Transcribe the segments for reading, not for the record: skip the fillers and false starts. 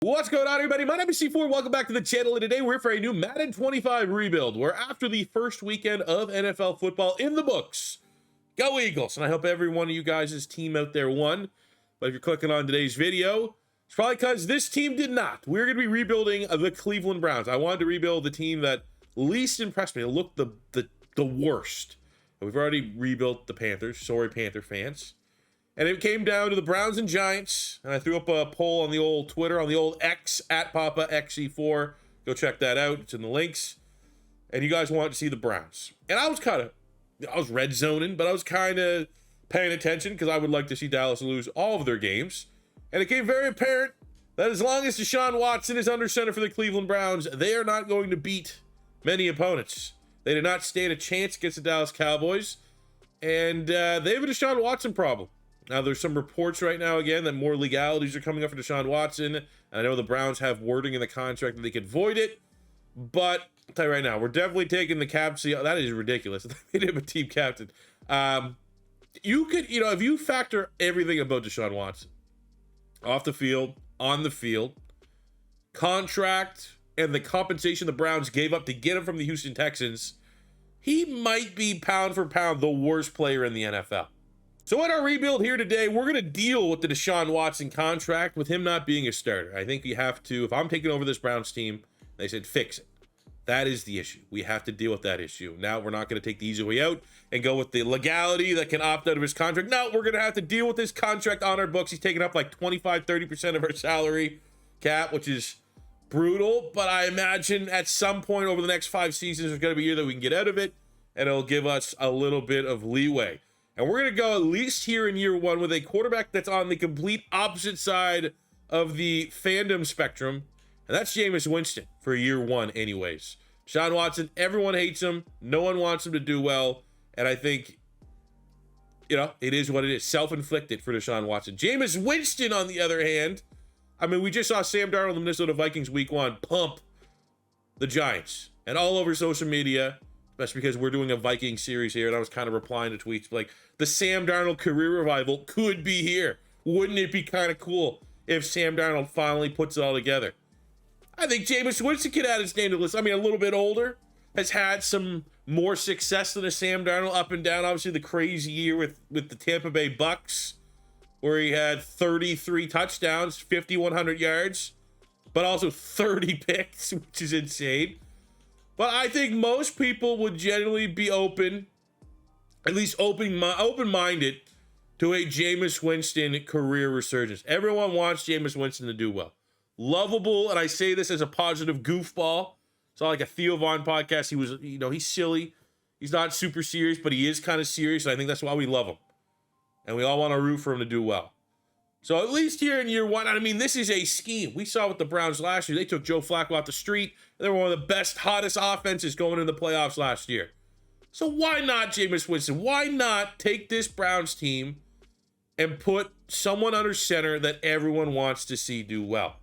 What's going on, everybody? My name is C4. Welcome back to the channel, and today we're here for a new Madden 25 rebuild. We're after the first weekend of NFL football in the books. Go Eagles! And I hope every one of you guys' team out there won. But if you're clicking on today's video, it's probably because this team did not. We're going to be rebuilding the Cleveland Browns. I wanted to rebuild the team that least impressed me. It looked the worst. And we've already rebuilt the Panthers. Sorry, Panther fans. And it came down to the Browns and Giants. And I threw up a poll on the old Twitter, on the old X, at PapaXE4. Go check that out. It's in the links. And you guys wanted to see the Browns. And I was red zoning, but I was kind of paying attention because I would like to see Dallas lose all of their games. And it became very apparent that as long as Deshaun Watson is under center for the Cleveland Browns, they are not going to beat many opponents. They did not stand a chance against the Dallas Cowboys. And they have a Deshaun Watson problem. Now, there's some reports right now, again, that more legalities are coming up for Deshaun Watson. And I know the Browns have wording in the contract that they could void it. But I'll tell you right now, we're definitely taking the captaincy. That is ridiculous. They made him a team captain. You could, if you factor everything about Deshaun Watson, off the field, on the field, contract, and the compensation the Browns gave up to get him from the Houston Texans, he might be pound for pound the worst player in the NFL. So in our rebuild here today, we're going to deal with the Deshaun Watson contract with him not being a starter. I think we have to, if I'm taking over this Browns team, they said fix it. That is the issue. We have to deal with that issue. Now we're not going to take the easy way out and go with the legality that can opt out of his contract. No, we're going to have to deal with this contract on our books. He's taking up like 25-30% of our salary cap, which is brutal. But I imagine at some point over the next 5 seasons, there's going to be a year that we can get out of it, and it'll give us a little bit of leeway. And we're going to go at least here in year one with a quarterback that's on the complete opposite side of the fandom spectrum. And that's Jameis Winston for year one anyways. Deshaun Watson, everyone hates him. No one wants him to do well. And I think, it is what it is. Self-inflicted for Deshaun Watson. Jameis Winston, on the other hand, I mean, we just saw Sam Darnold, the Minnesota Vikings week 1, pump the Giants. And all over social media, especially because we're doing a Viking series here, and I was kind of replying to tweets like, the Sam Darnold career revival could be here. Wouldn't it be kind of cool if Sam Darnold finally puts it all together? I think Jameis Winston could add his name to the list. I mean, a little bit older, has had some more success than a Sam Darnold, up and down. Obviously, the crazy year with the Tampa Bay Bucks, where he had 33 touchdowns, 5,100 yards, but also 30 picks, which is insane. But I think most people would generally be open, at least open-minded, to a Jameis Winston career resurgence. Everyone wants Jameis Winston to do well. Lovable, and I say this as a positive goofball. It's not like a Theo Vaughn podcast. He was, he's silly. He's not super serious, but he is kind of serious, and I think that's why we love him. And we all want to root for him to do well. So at least here in year one, I mean, this is a scheme. We saw with the Browns last year. They took Joe Flacco off the street. They were one of the best, hottest offenses going into the playoffs last year. So why not Jameis Winston? Why not take this Browns team and put someone under center that everyone wants to see do well?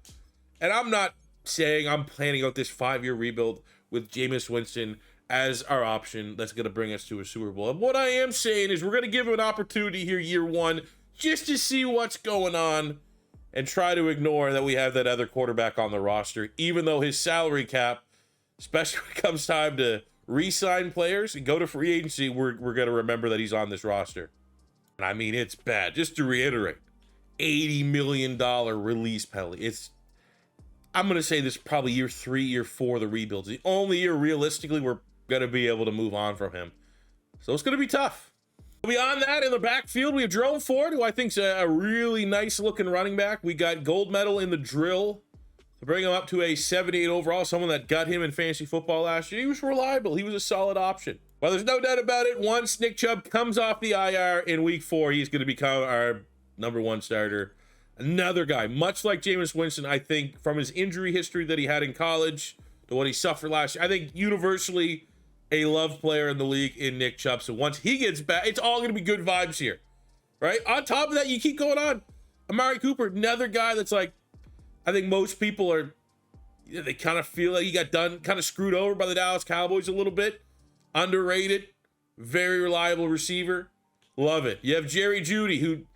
And I'm not saying I'm planning out this 5-year rebuild with Jameis Winston as our option that's going to bring us to a Super Bowl. And what I am saying is we're going to give him an opportunity here year one just to see what's going on and try to ignore that we have that other quarterback on the roster, even though his salary cap, especially when it comes time to re-sign players and go to free agency, we're going to remember that he's on this roster. And I mean, it's bad. Just to reiterate, $80 million release penalty. I'm going to say this is probably year 3, year 4 of the rebuilds. The only year realistically we're going to be able to move on from him. So it's going to be tough. Beyond that, in the backfield, we have Jerome Ford, who I think is a really nice looking running back. We got gold medal in the drill to bring him up to a 78 overall, someone that got him in fantasy football last year. He was reliable. He was a solid option. Well, there's no doubt about it. Once Nick Chubb comes off the IR in week 4, he's going to become our number 1 starter. Another guy, much like Jameis Winston, I think, from his injury history that he had in college to what he suffered last year, I think universally a loved player in the league in Nick Chubb. So once he gets back, it's all going to be good vibes here, right? On top of that, you keep going on. Amari Cooper, another guy that's like, I think most people are, they kind of feel like he got done, kind of screwed over by the Dallas Cowboys a little bit. Underrated, very reliable receiver. Love it. You have Jerry Jeudy, who,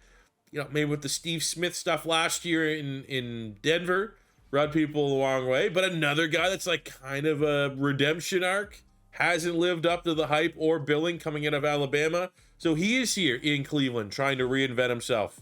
maybe with the Steve Smith stuff last year in Denver, rub people the wrong way. But another guy that's like kind of a redemption arc, hasn't lived up to the hype or billing coming out of Alabama. So he is here in Cleveland trying to reinvent himself.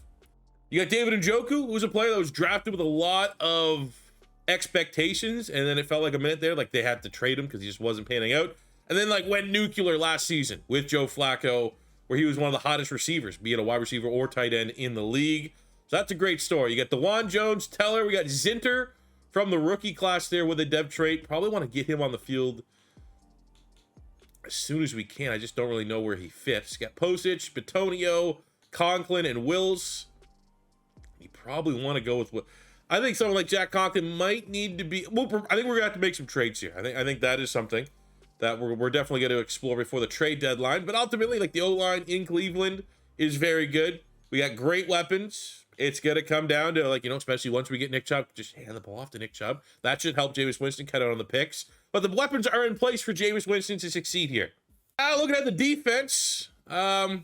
You got David Njoku, who was a player that was drafted with a lot of expectations, and then it felt like a minute there, like they had to trade him because he just wasn't panning out. And then like went nuclear last season with Joe Flacco, where he was one of the hottest receivers, be it a wide receiver or tight end in the league. So that's a great story. You got DeJuan Jones, Teller, we got Zinter from the rookie class there with a dev trait. Probably want to get him on the field as soon as we can. I just don't really know where he fits. Got Posich, Bitonio, Conklin, and Wills. You probably want to go with what I think someone like Jack Conklin might need to be. Well, I think we're gonna have to make some trades here. I think that is something that we're definitely going to explore before the trade deadline. But ultimately, like the O-line in Cleveland is very good. We got great weapons. It's going to come down to, like, you know, especially once we get Nick Chubb, just hand the ball off to Nick Chubb. That should help Jameis Winston cut out on the picks. But the weapons are in place for Jameis Winston to succeed here. Now, looking at the defense, the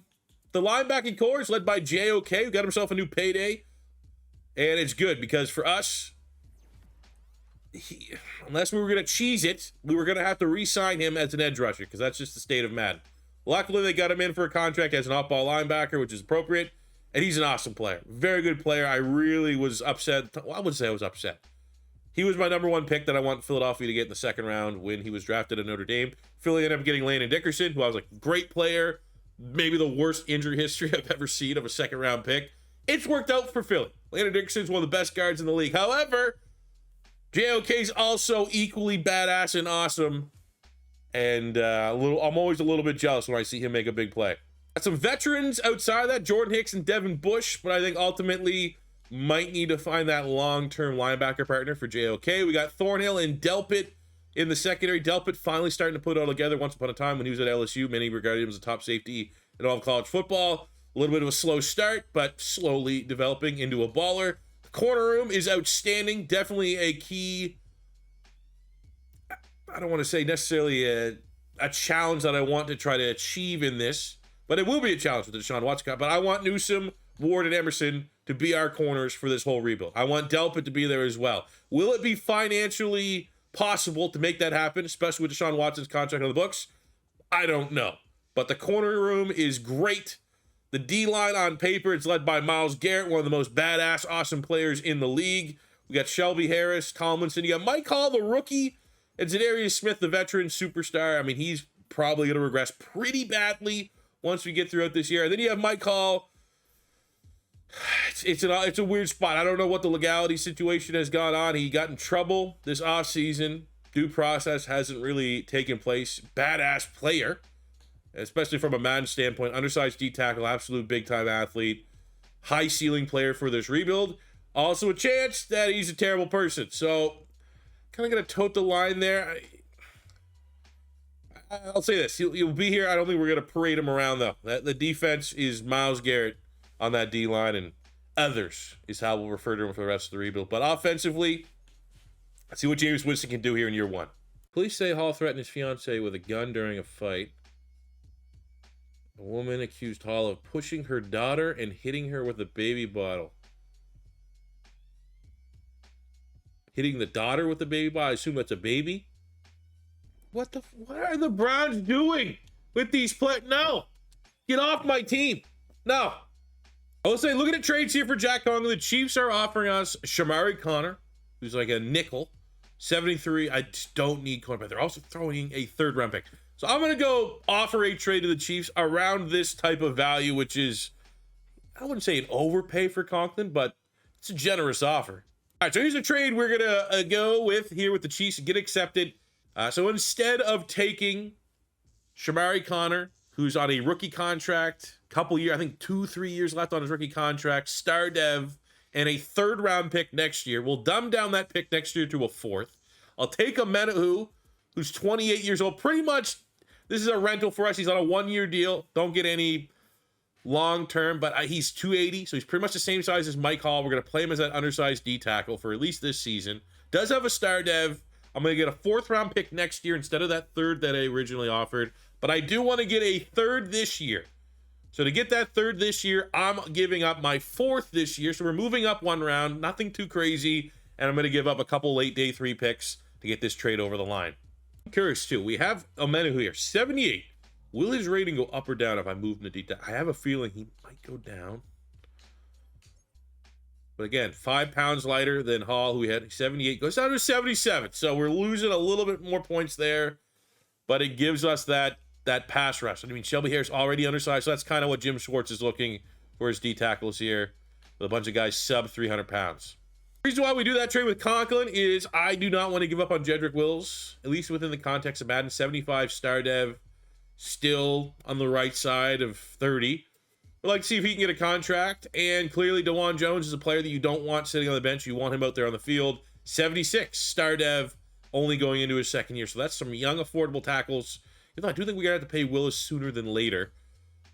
linebacking core is led by JOK, who got himself a new payday. And it's good because for us, unless we were going to cheese it, we were going to have to re-sign him as an edge rusher because that's just the state of Madden. Luckily, they got him in for a contract as an off-ball linebacker, which is appropriate, and he's an awesome player. Very good player. I really was upset. Well, I wouldn't say I was upset. He was my number one pick that I want Philadelphia to get in the second round when he was drafted at Notre Dame. Philly ended up getting Landon Dickerson, who I was like, great player, maybe the worst injury history I've ever seen of a second-round pick. It's worked out for Philly. Landon Dickerson's one of the best guards in the league. However, JOK's also equally badass and awesome, and I'm always a little bit jealous when I see him make a big play. Got some veterans outside of that, Jordan Hicks and Devin Bush, but I think ultimately might need to find that long-term linebacker partner for JOK. We got Thornhill and Delpit in the secondary. Delpit finally starting to put it all together. Once upon a time when he was at LSU, many regarded him as a top safety in all of college football. A little bit of a slow start, but slowly developing into a baller. The corner room is outstanding. Definitely a key, I don't want to say necessarily a challenge that I want to try to achieve in this, but it will be a challenge with the Deshaun Watson. But I want Newsome, Ward, and Emerson to be our corners for this whole rebuild. I want Delpit to be there as well. Will it be financially possible to make that happen, especially with Deshaun Watson's contract on the books? I don't know. But the corner room is great. The D-line on paper, it's led by Myles Garrett, one of the most badass, awesome players in the league. We got Shelby Harris, Tomlinson. You got Mike Hall, the rookie, and Zadarius Smith, the veteran superstar. I mean, he's probably going to regress pretty badly once we get throughout this year. And then you have Mike Hall. It's a weird spot. I don't know what the legality situation has gone on. He got in trouble this offseason. Due process hasn't really taken place. Badass player, especially from a Madden standpoint. Undersized D-tackle, absolute big-time athlete. High ceiling player for this rebuild. Also a chance that he's a terrible person. So, kind of going to tote the line there. I'll say this. He'll be here. I don't think we're going to parade him around, though. The defense is Myles Garrett on that D-line, and others is how we'll refer to him for the rest of the rebuild. But offensively, let's see what Jameis Winston can do here in year one. Police say Hall threatened his fiancée with a gun during a fight. A woman accused Hall of pushing her daughter and hitting her with a baby bottle. Hitting the daughter with the baby bottle? I assume that's a baby. What are the Browns doing with these players? No. Get off my team. No. I will say, looking at trades here for Jack Conklin, the Chiefs are offering us Shamari Connor, who's like a nickel, 73. I just don't need corner, but they're also throwing a third-round pick. So I'm going to go offer a trade to the Chiefs around this type of value, which is, I wouldn't say an overpay for Conklin, but it's a generous offer. All right, so here's a trade we're going to go with here with the Chiefs and get accepted. So instead of taking Shamari Connor, who's on a rookie contract, couple years, I think 2-3 years left on his rookie contract, star dev, and a third-round pick next year, we'll dumb down that pick next year to a fourth. I'll take a Menahu, who's 28 years old. Pretty much, this is a rental for us. He's on a one-year deal. Don't get any long-term, but he's 280, so he's pretty much the same size as Mike Hall. We're going to play him as that undersized D-tackle for at least this season. Does have a star dev. I'm going to get a fourth-round pick next year instead of that third that I originally offered. But I do want to get a third this year. So to get that third this year, I'm giving up my fourth this year. So we're moving up one round. Nothing too crazy. and I'm going to give up a couple late day 3 picks to get this trade over the line. I'm curious too. We have Omenihu here, 78. Will his rating go up or down if I move him to detail? I have a feeling he might go down. But again, 5 pounds lighter than Hall, who we had 78, goes down to 77. So we're losing a little bit more points there, but it gives us that pass rush. I mean, Shelby Harris already undersized, so that's kind of what Jim Schwartz is looking for his D tackles here, with a bunch of guys sub 300 pounds. The reason why we do that trade with Conklin is I do not want to give up on Jedrick Wills, at least within the context of Madden. 75 star dev, still on the right side of 30. I'd like to see if he can get a contract, and clearly DeJuan Jones is a player that you don't want sitting on the bench. You want him out there on the field. 76 star dev, only going into his 2nd year. So that's some young, affordable tackles. You know, I do think we're going to have to pay Willis sooner than later.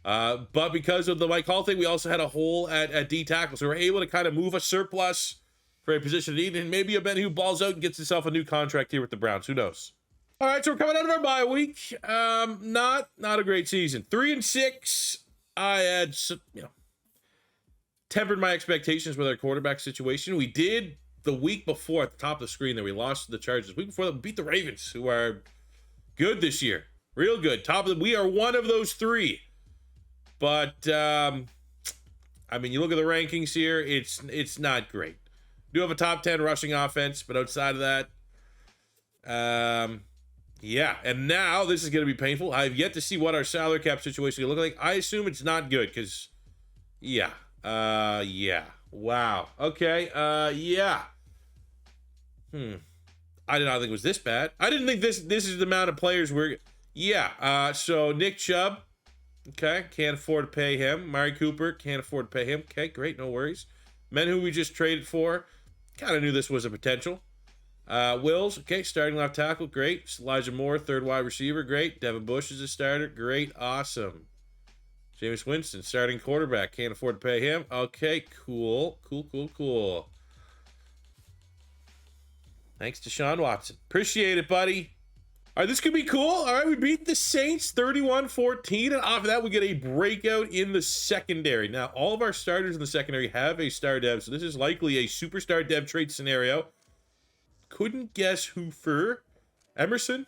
But because of the Mike Hall thing, we also had a hole at D tackle. So we're able to kind of move a surplus for a position of need, and maybe a Ben who balls out and gets himself a new contract here with the Browns. Who knows? All right, so we're coming out of our bye week. Not a great season. 3-6. I had, tempered my expectations with our quarterback situation. We did the week before at the top of the screen that we lost to the Chargers. The week before that, we beat the Ravens, who are good this year. Real good. We are one of those 3. But, I mean, you look at the rankings here, it's not great. We do have a top 10 rushing offense, but outside of that, yeah, and now this is going to be painful. I've yet to see what our salary cap situation will look like. I assume it's not good because, yeah. Wow. Okay. Yeah. I did not think it was this bad. I didn't think this is the amount of players we're, yeah. So Nick Chubb, okay, can't afford to pay him. Mari Cooper, can't afford to pay him. Okay, great, no worries. Men who we just traded for, kind of knew this was a potential. Wills, okay, starting left tackle, great. Elijah Moore, 3rd wide receiver, great. Devin Bush is a starter, great, awesome. Jameis Winston, starting quarterback, can't afford to pay him. Okay, cool. Thanks to Deshaun Watson. Appreciate it, buddy. All right, this could be cool. All right, we beat the Saints 31-14, and off of that, we get a breakout in the secondary. Now, all of our starters in the secondary have a star dev, so this is likely a superstar dev trade scenario. Couldn't guess who for. Emerson?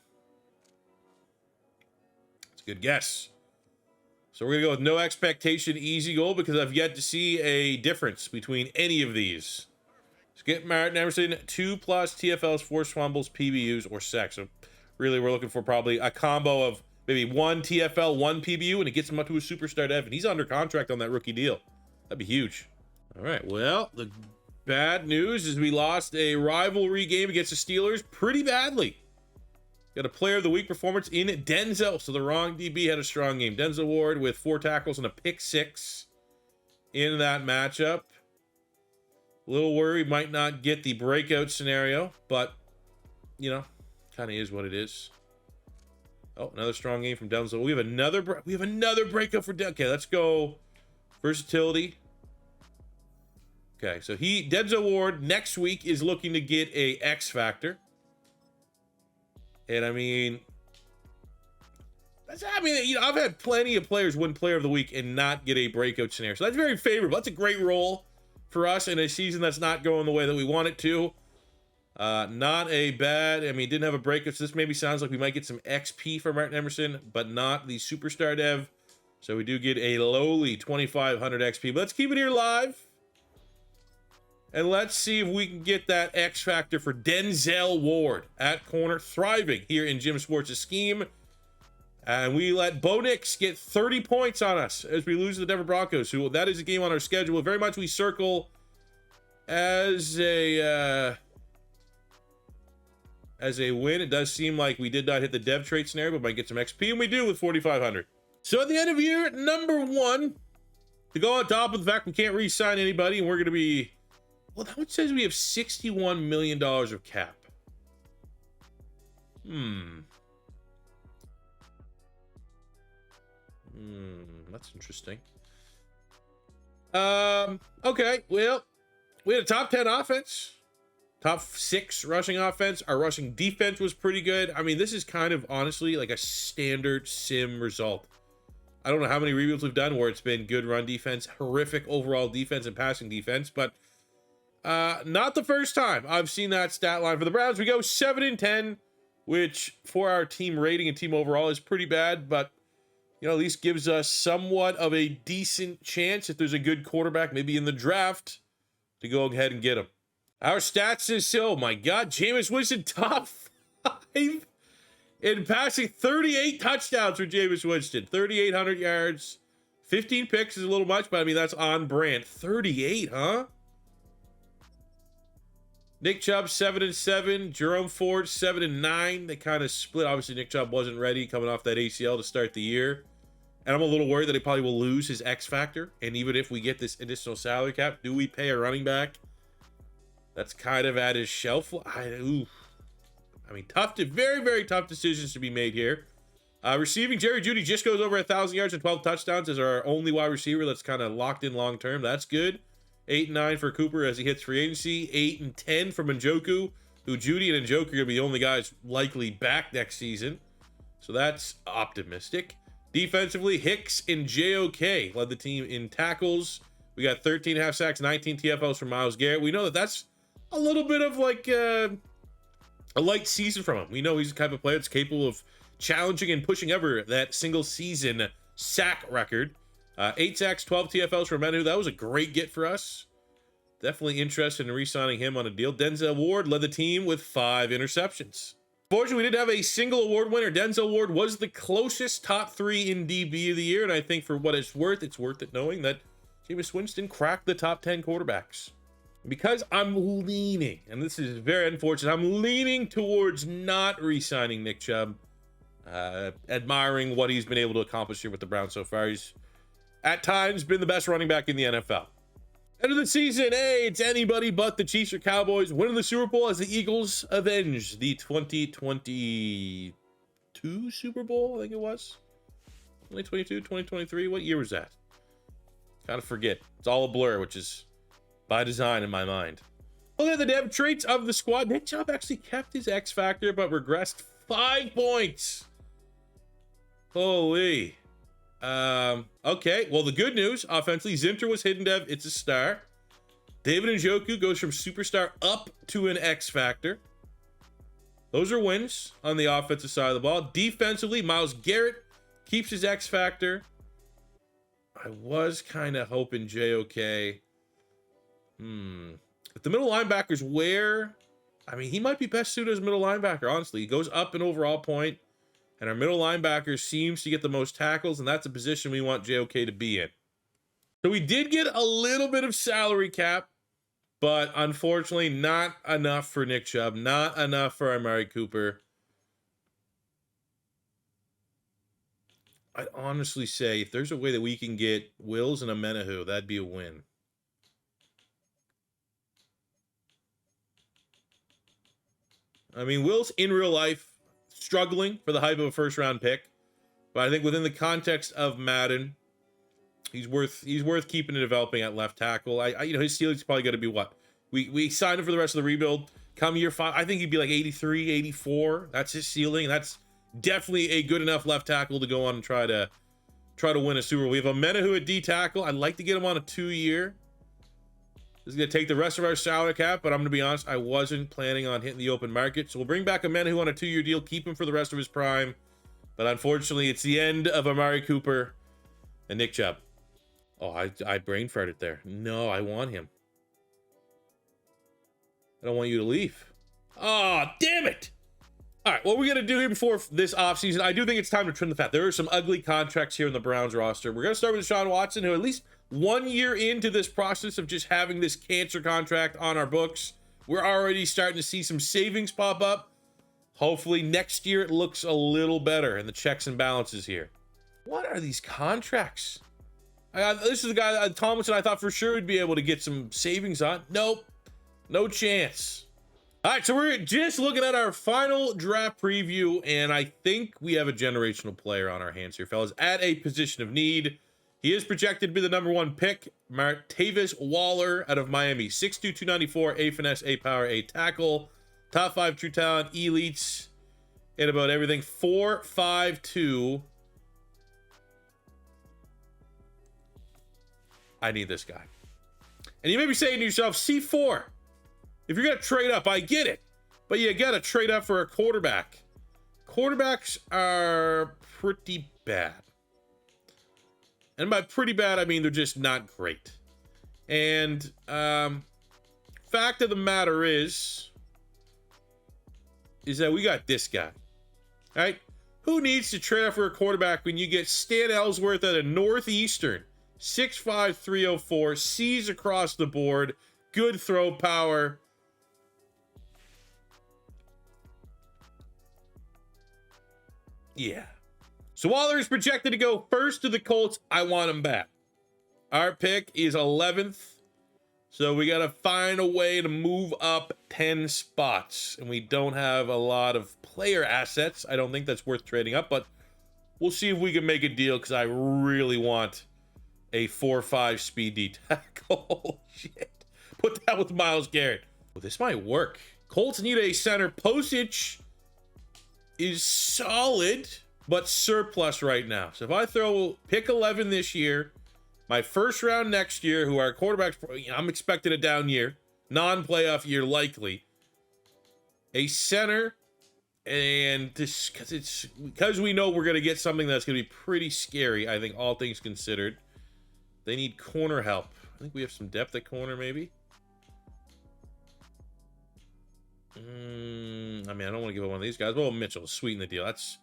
It's a good guess. So we're going to go with no expectation, easy goal, because I've yet to see a difference between any of these. Let's get Martin Emerson, 2+ TFLs, forced fumbles, PBUs, or sacks. So really, we're looking for probably a combo of maybe 1 TFL, 1 PBU, and it gets him up to a superstar dev. And he's under contract on that rookie deal. That'd be huge. All right, well, the bad news is we lost a rivalry game against the Steelers pretty badly. Got a player of the week performance in Denzel. So the wrong DB had a strong game. Denzel Ward with 4 tackles and a pick 6 in that matchup. A little worried might not get the breakout scenario, but, you know, kind of is what it is. Oh, another strong game from Denzel. We have another breakout for Denzel. Okay, let's go versatility. Okay, so Denzel Ward next week is looking to get a X factor. And I mean, I've had plenty of players win player of the week and not get a breakout scenario. So that's very favorable. That's a great role for us in a season that's not going the way that we want it to. Not a bad, didn't have a breakout. So this maybe sounds like we might get some XP for Martin Emerson, but not the superstar dev. So we do get a lowly 2,500 XP. But let's keep it here live. And let's see if we can get that X factor for Denzel Ward at corner, thriving here in Jim Schwartz's scheme. And we let Bo Nix get 30 points on us as we lose to the Denver Broncos, who that is a game on our schedule. Very much we circle as a win. It does seem like we did not hit the dev trait scenario, but might get some XP, and we do with 4,500. So at the end of year number 1, to go on top of the fact we can't re-sign anybody, and we're going to be, well, that one says we have $61 million of cap. That's interesting. Okay, well, we had a top 10 offense, top 6 rushing offense. Our rushing defense was pretty good. This is kind of honestly like a standard sim result. I don't know how many rebuilds we've done where it's been good run defense, horrific overall defense and passing defense, but Not the first time I've seen that stat line for the Browns. We go 7-10, which for our team rating and team overall is pretty bad, but you know, at least gives us somewhat of a decent chance if there's a good quarterback, maybe in the draft, to go ahead and get him. Our stats is, oh my God, Jameis Winston top 5 in passing, 38 touchdowns for Jameis Winston, 3,800 yards, 15 picks is a little much, but I mean, that's on brand. 38, huh? Nick Chubb 7-7, Jerome Ford 7-9. They kind of split. Obviously, Nick Chubb wasn't ready coming off that ACL to start the year, and I'm a little worried that he probably will lose his X factor. And even if we get this additional salary cap, do we pay a running back that's kind of at his shelf? I mean, very, very tough decisions to be made here. Receiving, Jerry Jeudy just goes over 1,000 yards and 12 touchdowns as our only wide receiver that's kind of locked in long term. That's good. 8-9 for Cooper as he hits free agency. 8-10 for Njoku, who Jeudy and Njoku are going to be the only guys likely back next season. So that's optimistic. Defensively, Hicks and JOK led the team in tackles. We got 13.5 sacks, 19 TFLs from Myles Garrett. We know that that's a little bit of like a light season from him. We know he's the type of player that's capable of challenging and pushing ever that single season sack record. 8 sacks, 12 TFLs for Menu. That was a great get for us. Definitely interested in re-signing him on a deal. Denzel Ward led the team with 5 interceptions. Fortunately, we didn't have a single award winner. Denzel Ward was the closest top 3 in DB of the year, and I think for what it's worth it knowing that Jameis Winston cracked the top 10 quarterbacks. Because I'm leaning, and this is very unfortunate, I'm leaning towards not re-signing Nick Chubb. Admiring what he's been able to accomplish here with the Browns so far. He's at times been the best running back in the NFL. End of the season, hey, it's anybody but the Chiefs or Cowboys winning the Super Bowl as the Eagles avenge the 2022 Super Bowl, I think it was. 2022, 2023, what year was that? Kind of forget. It's all a blur, which is by design in my mind. Look at the depth traits of the squad. Nick Chubb actually kept his X factor, but regressed 5 points. Holy. Okay, well, the good news, offensively, Zinter was hidden dev. It's a star. David Njoku goes from superstar up to an X factor. Those are wins on the offensive side of the ball. Defensively, Myles Garrett keeps his X factor. I was kind of hoping JOK. If the middle linebacker's where, I mean, he might be best suited as middle linebacker, honestly. He goes up in overall point, and our middle linebacker seems to get the most tackles, and that's a position we want JOK to be in. So we did get a little bit of salary cap, but unfortunately not enough for Nick Chubb, not enough for Amari Cooper. I'd honestly say if there's a way that we can get Wills and a Menahu, that'd be a win. I mean, Wills in real life struggling for the hype of a first-round pick, but I think within the context of Madden, he's worth keeping and developing at left tackle. You know, his ceiling's probably going to be what we signed him for the rest of the rebuild. Come year 5, I think he'd be like 83, 84. That's his ceiling. That's definitely a good enough left tackle to go on and try to win a Super Bowl. We have a Menahu at D tackle. I'd like to get him on a 2-year. This is going to take the rest of our salary cap, but I'm going to be honest, I wasn't planning on hitting the open market. So we'll bring back a Menahu on a 2-year deal, keep him for the rest of his prime. But unfortunately, it's the end of Amari Cooper and Nick Chubb. Oh, I brain farted there. No, I want him. I don't want you to leave. Oh, damn it. All right, what we're going to do here before this offseason, I do think it's time to trim the fat. There are some ugly contracts here in the Browns roster. We're going to start with Deshaun Watson, who at least 1 year into this process of just having this cancer contract on our books, we're already starting to see some savings pop up. Hopefully next year it looks a little better in the checks and balances here. What are these contracts? This is the guy, Tomlinson, I thought for sure would be able to get some savings on. Nope, no chance. All right, so we're just looking at our final draft preview, and I think we have a generational player on our hands here, fellas, at a position of need. He is projected to be the #1 pick, Martavis Waller out of Miami. 6'2", 294, A finesse, A power, A tackle. Top 5 true talent, elites in about everything. 4'5'2". I need this guy. And you may be saying to yourself, C4, If you're going to trade up, I get it. But you got to trade up for a quarterback. Quarterbacks are pretty bad. And by pretty bad, I mean they're just not great. And fact of the matter is that we got this guy. All right? Who needs to trade up for a quarterback when you get Stan Ellsworth at a Northeastern? 6'5", 304, C's across the board, good throw power. Yeah. So Waller is projected to go first to the Colts. I want him back. Our pick is 11th. So we got to find a way to move up 10 spots. And we don't have a lot of player assets. I don't think that's worth trading up, but we'll see if we can make a deal because I really want a 4-5 speed D tackle. Shit. Put that with Myles Garrett. Well, this might work. Colts need a center. Postage is solid, but surplus right now. So if I throw pick 11 this year, my first round next year, who are quarterbacks, I'm expecting a down year, non-playoff year likely, a center, and this because we know we're going to get something that's going to be pretty scary, I think, all things considered. They need corner help. I think we have some depth at corner, maybe. I mean, I don't want to give up one of these guys. Well, Mitchell, sweeten the deal. That's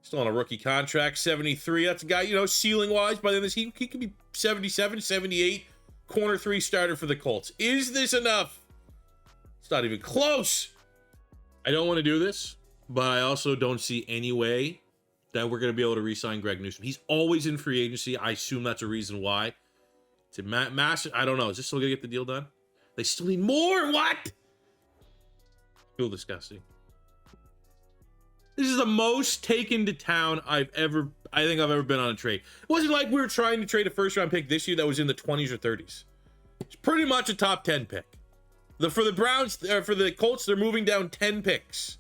still on a rookie contract, 73. That's a guy, you know, ceiling-wise, by the end of this, he could be 77, 78, corner 3 starter for the Colts. Is this enough? It's not even close. I don't want to do this, but I also don't see any way that we're going to be able to re-sign Greg Newsome. He's always in free agency. I assume that's a reason why. To massive, I don't know. Is this still going to get the deal done? They still need more. What? Feel disgusting. This is the most taken to town I think I've ever been on a trade. It wasn't like we were trying to trade a first round pick this year that was in the 20s or 30s. It's pretty much a top 10 pick. For the Browns, for the Colts, they're moving down 10 picks.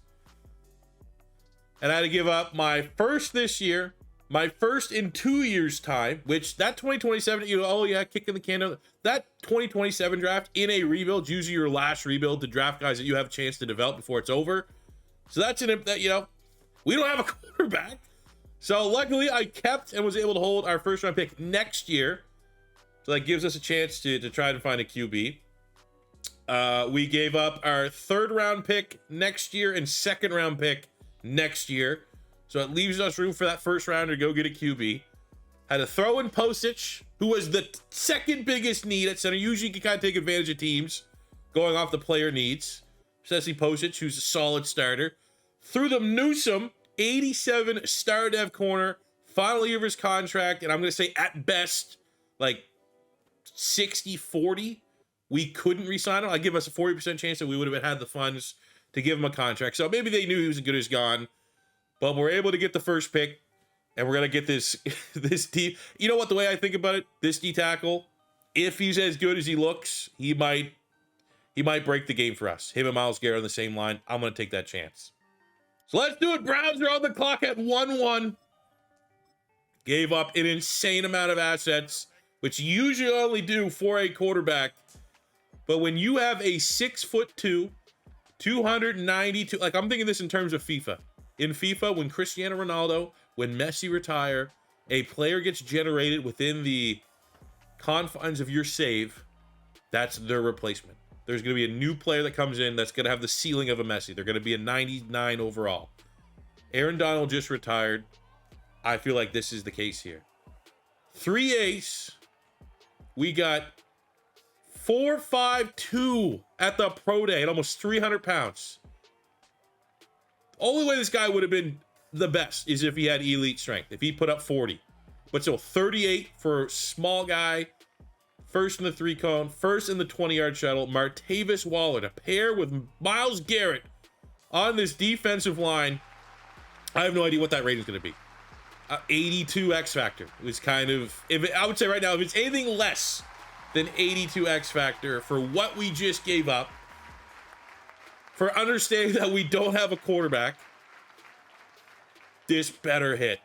And I had to give up my first this year, my first in 2 years' time, which that 2027, kicking the can down. That 2027 draft in a rebuild, usually your last rebuild to draft guys that you have a chance to develop before it's over. So that's we don't have a quarterback. So luckily I kept and was able to hold our first round pick next year. So that gives us a chance to try to find a QB. We gave up our 3rd round pick next year and 2nd round pick next year. So it leaves us room for that first rounder to go get a QB. Had to throw in Postage, who was the 2nd biggest need at center. Usually you can kind of take advantage of teams going off the player needs. Especially Postage, who's a solid starter. Threw them Newsome, 87 star dev corner, final year of his contract, and I'm going to say at best, like 60-40. We couldn't re-sign him. I give us a 40% chance that we would have had the funds to give him a contract. So maybe they knew he was as good as gone. But we're able to get the first pick, and we're going to get this D. You know what, the way I think about it, this D tackle, if he's as good as he looks, he might break the game for us. Him and Myles Garrett on the same line. I'm going to take that chance. So let's do it. Browns are on the clock at 1-1. Gave up an insane amount of assets, which you usually only do for a quarterback. But when you have a 6'2", 292, like I'm thinking this in terms of FIFA. In FIFA, when Cristiano Ronaldo, when Messi retire, a player gets generated within the confines of your save, that's their replacement. There's going to be a new player that comes in that's going to have the ceiling of a Messi. They're going to be a 99 overall. Aaron Donald just retired. I feel like this is the case here. 3 ace. We got 4.52 at the pro day at almost 300 pounds. Only way this guy would have been the best is if he had elite strength. If he put up 40. But still, 38 for small guy. First in the 3-cone. First in the 20-yard shuttle. Martavis Waller to pair with Myles Garrett on this defensive line. I have no idea what that rating is going to be. 82 X Factor. It was kind of... I would say right now, if it's anything less than 82 X Factor for what we just gave up, for understanding that we don't have a quarterback, this better hit.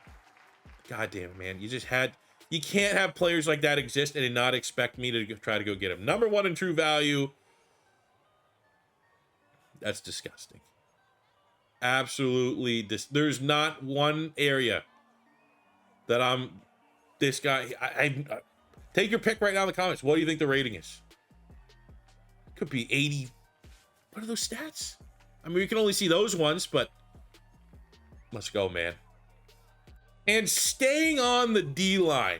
God damn it, man. You can't have players like that exist and not expect me to try to go get him. Number 1 in true value. That's disgusting. Absolutely. There's not one area that I'm this guy. I take your pick right now in the comments. What do you think the rating is? Could be 80. What are those stats? I mean, we can only see those ones, but let's go, man. And staying on the D line,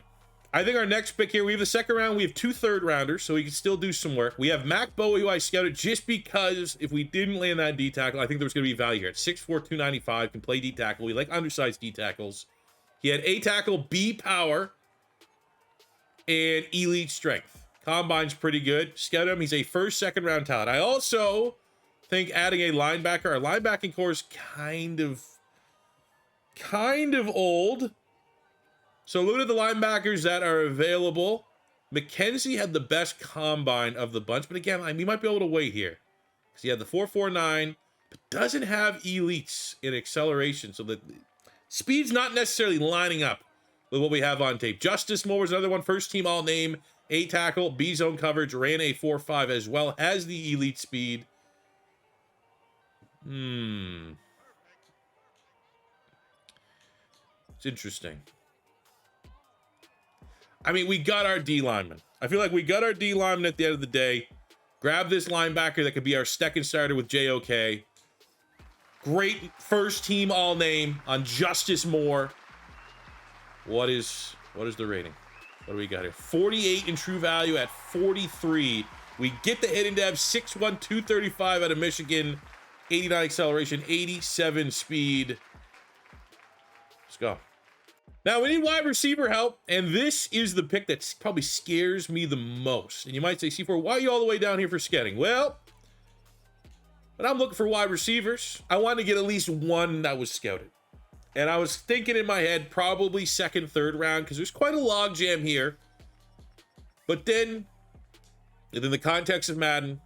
I think our next pick here, we have the second round. We have 2 third-rounders, so we can still do some work. We have Mac Bowie, who I scouted just because if we didn't land that D tackle, I think there was going to be value here. At 6'4", 295, can play D tackle. We like undersized D tackles. He had A tackle, B power, and elite strength. Combine's pretty good. Scout him. He's a first, second round talent. I also think adding a linebacker, our linebacking core is kind of old. So look at the linebackers that are available. McKenzie had the best combine of the bunch, but again, we might be able to wait here because he had the 4.49, but doesn't have elites in acceleration, so that speed's not necessarily lining up with what we have on tape. Justice Moore was another one, first team all name, A tackle, B zone coverage, ran a 4.5 as well as the elite speed. It's interesting. I mean, we got our D lineman. I feel like we got our D lineman at the end of the day. Grab this linebacker that could be our second starter with JOK. Great first team all name on Justice Moore. What is the rating? What do we got here? 48 in true value at 43. We get the hidden dev, 6'1", 235 out of Michigan. 89 acceleration, 87 speed. Let's go. Now, we need wide receiver help, and this is the pick that probably scares me the most. And you might say, C4, why are you all the way down here for scouting? Well, when I'm looking for wide receivers, I wanted to get at least one that was scouted. And I was thinking in my head, probably second, third round, because there's quite a logjam here. But then, within the context of Madden,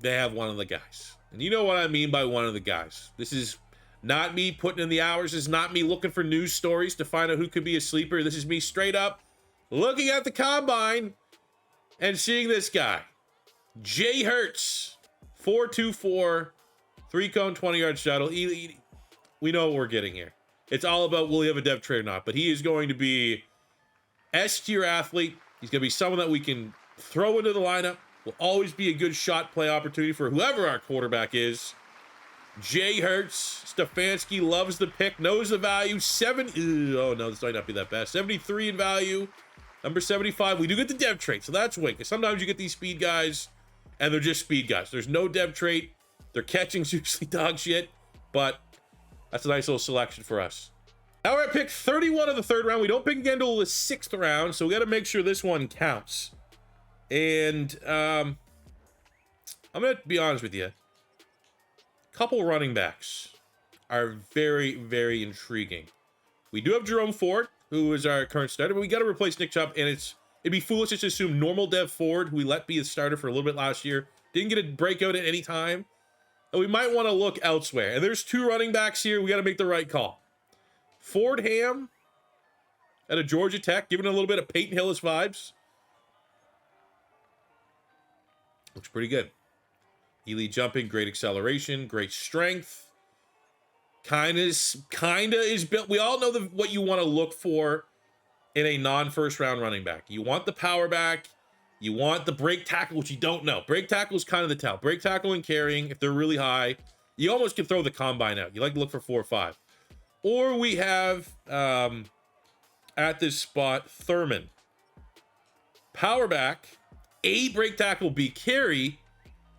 they have one of the guys. And you know what I mean by one of the guys. This is not me putting in the hours. This is not me looking for news stories to find out who could be a sleeper. This is me straight up looking at the combine and seeing this guy. Jay Hurts, 4.24, 3-cone, 20-yard shuttle. We know what we're getting here. It's all about will he have a depth trade or not. But he is going to be S-tier athlete. He's going to be someone that we can throw into the lineup. Will always be a good shot play opportunity for whoever our quarterback is. Jay Hurts, Stefanski loves the pick, knows the value. Oh no, this might not be that bad. 73 in value. Number 75. We do get the dev trait, so that's wink. Because sometimes you get these speed guys, and they're just speed guys. There's no dev trait. Their catching's usually dog shit, but that's a nice little selection for us. Now we're at pick 31 of the third round. We don't pick again until the 6th round, so we got to make sure this one counts. And I'm going to be honest with you. Couple running backs are very, very intriguing. We do have Jerome Ford, who is our current starter, but we got to replace Nick Chubb, and it'd be foolish just to assume normal Dev Ford, who we let be the starter for a little bit last year, didn't get a breakout at any time. And we might want to look elsewhere. And there's 2 running backs here. We got to make the right call. Ford Ham at a Georgia Tech, giving a little bit of Peyton Hillis vibes. Looks pretty good. Elite jumping, great acceleration, great strength. Kinda is built. We all know what you want to look for in a non-first round running back. You want the power back. You want the break tackle, which you don't know. Break tackle is kind of the tell. Break tackle and carrying, if they're really high, you almost can throw the combine out. You like to look for 4 or 5. Or we have, at this spot, Thurman. Power back, A break tackle, B carry.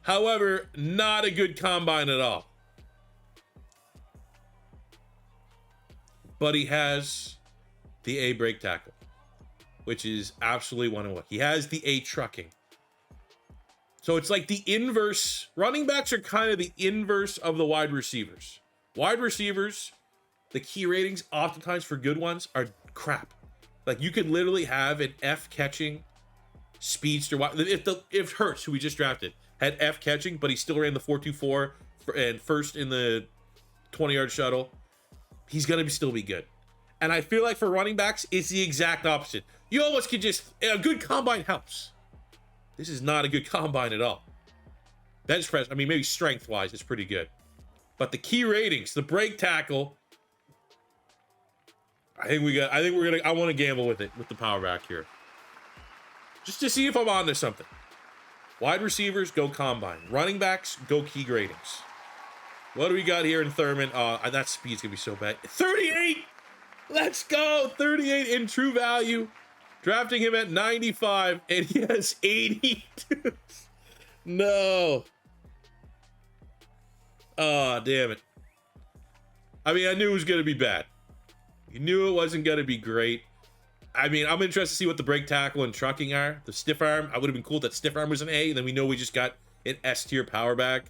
However, not a good combine at all. But he has the A break tackle, which is absolutely one of what. He has the A trucking. So it's like the inverse. Running backs are kind of the inverse of the wide receivers. Wide receivers, the key ratings oftentimes for good ones are crap. Like you could literally have an F catching speedster. If Hurts, who we just drafted, had F catching, but he still ran the 4.24 and first in the 20-yard shuttle, he's going to still be good. And I feel like for running backs, it's the exact opposite. You almost could a good combine helps. This is not a good combine at all. Bench press, I mean, maybe strength-wise, it's pretty good. But the key ratings, the break tackle, I want to gamble with it, with the power back here. Just to see if I'm onto something. Wide receivers, go combine. Running backs, go key ratings. What do we got here in Thurman? That speed's gonna be so bad. 38! Let's go! 38 in true value. Drafting him at 95, and he has 82. No. Oh, damn it. I mean, I knew it was gonna be bad. You knew it wasn't gonna be great. I mean, I'm interested to see what the break tackle and trucking are. The stiff arm, I would have been cool if that stiff arm was an A, and then we know we just got an S tier power back.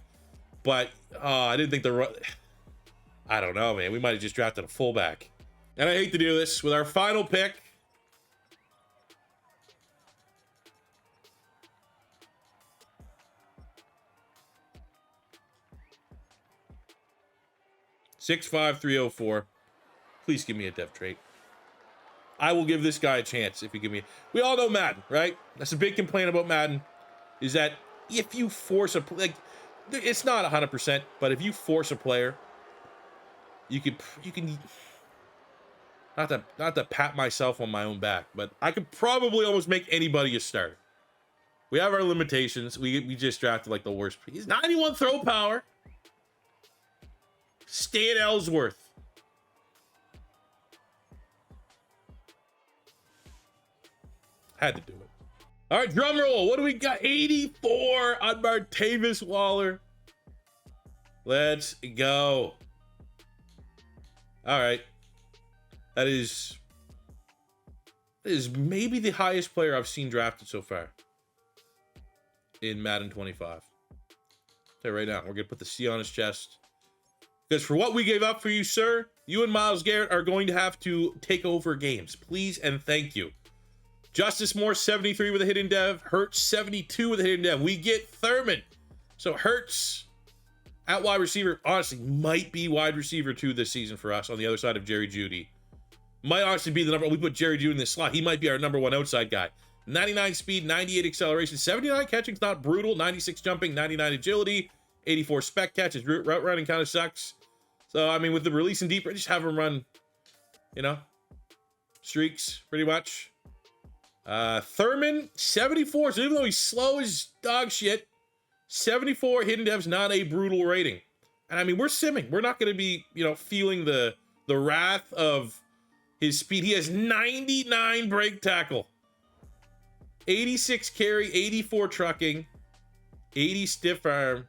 But I didn't think I don't know, man. We might have just drafted a fullback. And I hate to do this with our final pick. $65304. Please give me a dev trait. I will give this guy a chance if you give me. We all know Madden, right? That's a big complaint about Madden, is that if you force a it's not 100%, but if you force a player, you can not to pat myself on my own back, but I could probably almost make anybody a starter. We have our limitations. We just drafted like the worst. He's 91 throw power. Stan Ellsworth. Had to do it. All right, drum roll. What do we got? 84 on Martavis Waller. Let's go. All right. That is maybe the highest player I've seen drafted so far in Madden 25. I'll tell you right now, we're going to put the C on his chest. Because for what we gave up for you, sir, you and Myles Garrett are going to have to take over games. Please and thank you. Justice Moore, 73 with a hidden dev. Hurts, 72 with a hidden dev. We get Thurman. So Hurts at wide receiver, honestly, might be wide receiver 2 this season for us on the other side of Jerry Jeudy. Might honestly be the number. We put Jerry Jeudy in this slot. He might be our number 1 outside guy. 99 speed, 98 acceleration, 79 catching's not brutal, 96 jumping, 99 agility, 84 spec catch. His route running kind of sucks. So, I mean, with the release and deeper, just have him run, you know, streaks pretty much. Thurman, 74. So even though he's slow as dog shit, 74 hidden dev's not a brutal rating. And I mean, we're simming. We're not going to be, you know, feeling the wrath of his speed. He has 99 break tackle, 86 carry, 84 trucking, 80 stiff arm,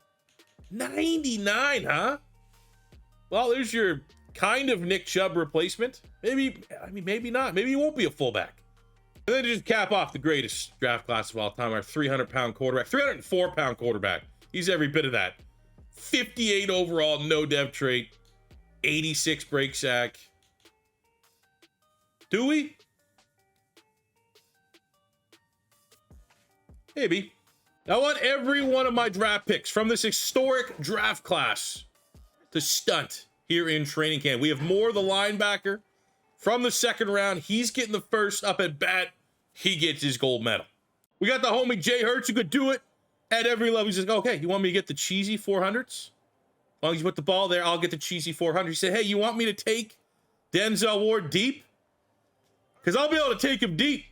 99, huh? Well, there's your kind of Nick Chubb replacement. Maybe, I mean, maybe not. Maybe he won't be a fullback. And then to just cap off the greatest draft class of all time, our 300-pound quarterback, 304-pound quarterback. He's every bit of that. 58 overall, no dev trait, 86 break sack. Do we? Maybe. I want every one of my draft picks from this historic draft class to stunt here in training camp. We have Moore, the linebacker, from the second round. He's getting the first up at bat. He gets his gold medal. We got the homie Jay Hurts who could do it at every level. He says, okay, you want me to get the cheesy 400s? As long as you put the ball there, I'll get the cheesy 400. He said, hey, you want me to take Denzel Ward deep? Because I'll be able to take him deep.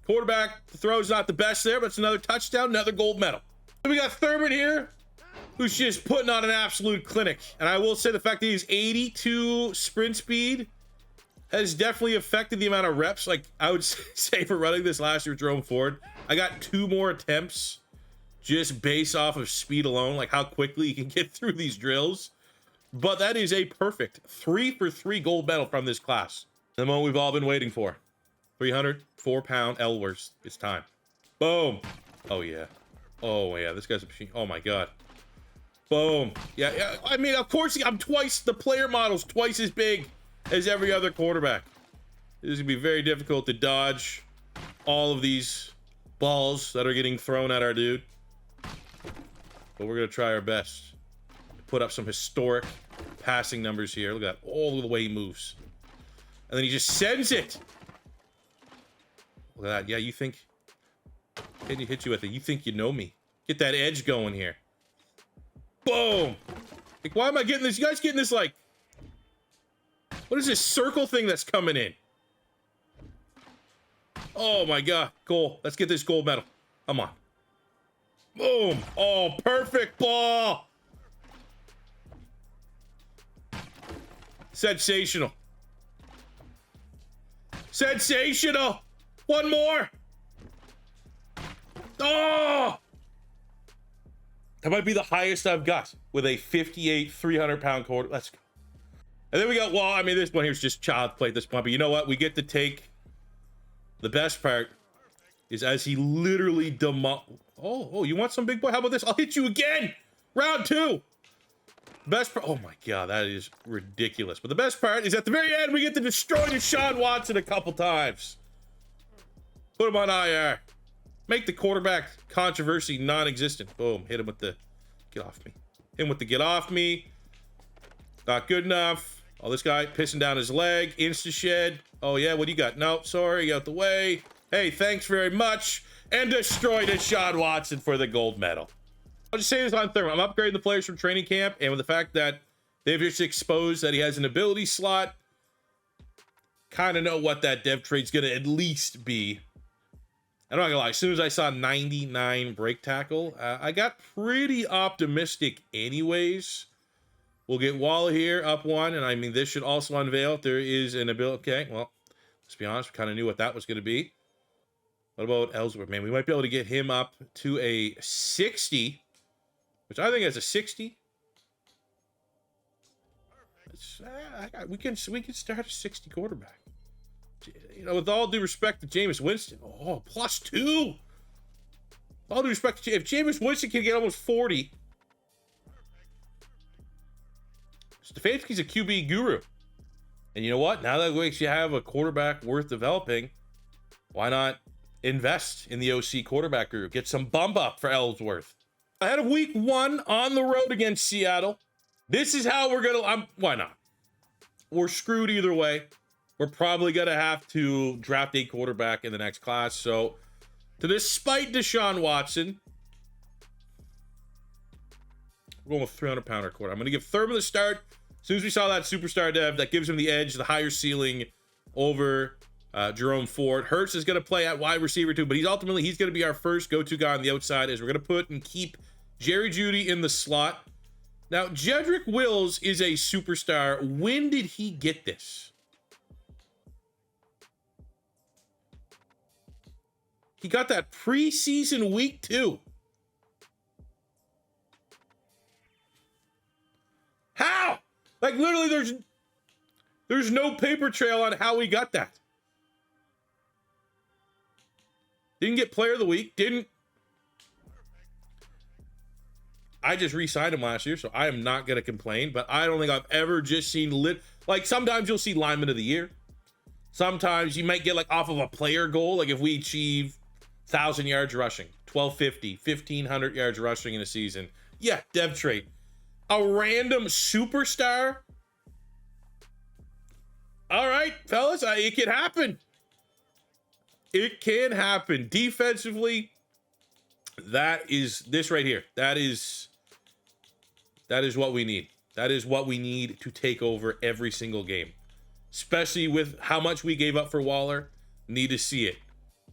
Quarterback, the throw's not the best there, but it's another touchdown, another gold medal. Then we got Thurman here, who's just putting on an absolute clinic. And I will say the fact that he's 82 sprint speed has definitely affected the amount of reps. Like, I would say for running this last year with Jerome Ford, I got 2 more attempts just based off of speed alone, like how quickly you can get through these drills. But that is a perfect 3 for 3 gold medal from this class. The moment we've all been waiting for. 304-pound Ellsworth. It's time. Boom. Oh, yeah. Oh, yeah. This guy's a machine. Oh, my God. Boom. Yeah. I mean, of course, I'm twice, the player model's twice as big as every other quarterback. This is going to be very difficult to dodge all of these balls that are getting thrown at our dude. But we're going to try our best to put up some historic passing numbers here. Look at that. All the way he moves. And then he just sends it. Look at that. Yeah, you think... Can you hit you with it? You think you know me. Get that edge going here. Boom. Like, why am I getting this? You guys getting this, like, what is this circle thing that's coming in? Oh my God, goal. Let's get this gold medal. Come on. Boom. Oh, perfect ball. Sensational. Sensational. One more. Oh. That might be the highest I've got with a 58 300-pound quarter. Let's go. And then we got, well, I mean, this one here's just child's play at this point, but you know what? We get to take the best part is as he literally oh, you want some big boy? How about this? I'll hit you again. Round 2. Best part. Oh my God, that is ridiculous. But the best part is at the very end, we get to destroy Deshaun Watson a couple times. Put him on IR. Make the quarterback controversy non-existent. Boom. Hit him with the get off me. Hit him with the get off me. Not good enough. Oh, this guy pissing down his leg. Insta shed. Oh, yeah. What do you got? No, sorry. Out the way. Hey, thanks very much. And destroy Deshaun Watson for the gold medal. I'll just say this on third. I'm upgrading the players from training camp. And with the fact that they've just exposed that he has an ability slot, kind of know what that dev trade's going to at least be. I'm not gonna lie, as soon as I saw 99 break tackle, I got pretty optimistic anyways. We'll get Waller here, up 1, and I mean, this should also unveil if there is an ability. Okay, well, let's be honest, we kind of knew what that was gonna be. What about Ellsworth? Man, we might be able to get him up to a 60, which I think is a 60. We can start a 60 quarterback. You know, with all due respect to Jameis Winston, oh, +2. All due respect to if Jameis Winston can get almost 40, Stefanski's a QB guru. And you know what? Now that we actually have a quarterback worth developing, why not invest in the OC quarterback group? Get some bump up for Ellsworth. Ahead of week 1 on the road against Seattle. This is how we're gonna. Why not? We're screwed either way. We're probably going to have to draft a quarterback in the next class. So, despite Deshaun Watson, we're going with 300-pounder quarter. I'm going to give Thurman the start. As soon as we saw that superstar dev, that gives him the edge, the higher ceiling over Jerome Ford. Hurts is going to play at wide receiver too, but he's going to be our first go-to guy on the outside as we're going to put and keep Jerry Jeudy in the slot. Now, Jedrick Wills is a superstar. When did he get this? He got that preseason week 2. How? Like, literally, there's no paper trail on how he got that. Didn't get player of the week. Didn't. I just re-signed him last year, so I am not going to complain. But I don't think I've ever just seen like, sometimes you'll see lineman of the year. Sometimes you might get, like, off of a player goal. Like, if we achieve 1,000 yards rushing, 1,250, 1,500 yards rushing in a season. Yeah, dev trait. A random superstar. All right, fellas, it can happen. It can happen. Defensively, that is this right here. That is what we need. That is what we need to take over every single game. Especially with how much we gave up for Waller. Need to see it.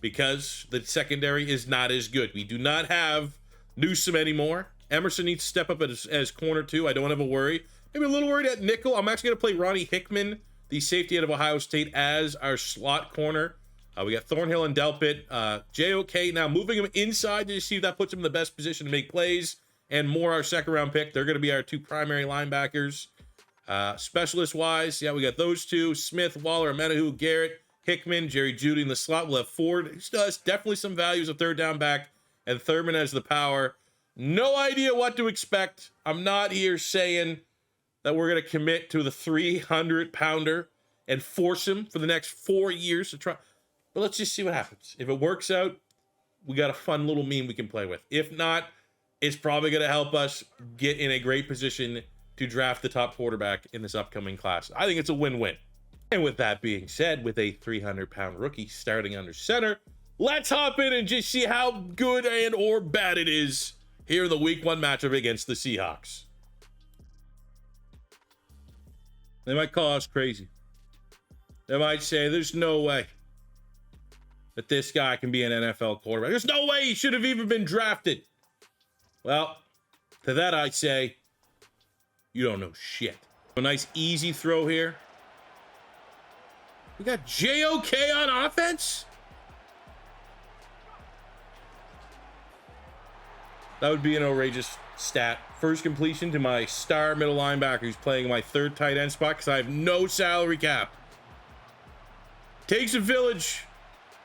Because the secondary is not as good. We do not have Newsome anymore. Emerson needs to step up as corner too. I don't have a worry. Maybe a little worried at nickel. I'm actually going to play Ronnie Hickman, the safety out of Ohio State, as our slot corner. We got Thornhill and Delpit. JOK now moving him inside to see if that puts him in the best position to make plays. And more our second round pick. They're going to be our 2 primary linebackers. Specialist-wise, yeah, we got those 2. Smith, Waller, Amenahu, Garrett, Hickman, Jerry Jeudy in the slot. We'll have Ford. He does definitely some value as a third down back. And Thurman has the power. No idea what to expect. I'm not here saying that we're going to commit to the 300-pounder and force him for the next 4 years to try. But let's just see what happens. If it works out, we got a fun little meme we can play with. If not, it's probably going to help us get in a great position to draft the top quarterback in this upcoming class. I think it's a win-win. And with that being said, with a 300-pound rookie starting under center, let's hop in and just see how good and or bad it is here in the week 1 matchup against the Seahawks. They might call us crazy. They might say there's no way that this guy can be an NFL quarterback. There's no way he should have even been drafted. Well, to that I say, you don't know shit. A nice easy throw here. We got JOK on offense? That would be an outrageous stat. First completion to my star middle linebacker who's playing my 3rd tight end spot because I have no salary cap. Takes a village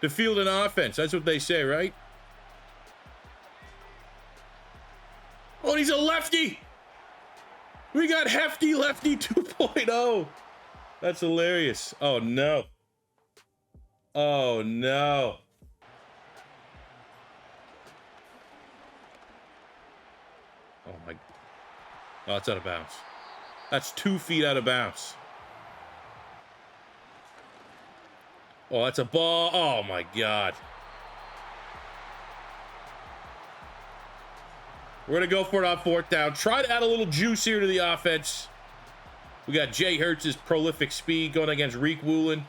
to field an offense. That's what they say, right? Oh, and he's a lefty. We got hefty lefty 2.0. That's hilarious. Oh, no. Oh, no. Oh, my. Oh, it's out of bounds. That's 2 feet out of bounds. Oh, that's a ball. Oh, my God. We're going to go for it on 4th down. Try to add a little juice here to the offense. We got Jay Hurts' prolific speed going against Reek Woolen.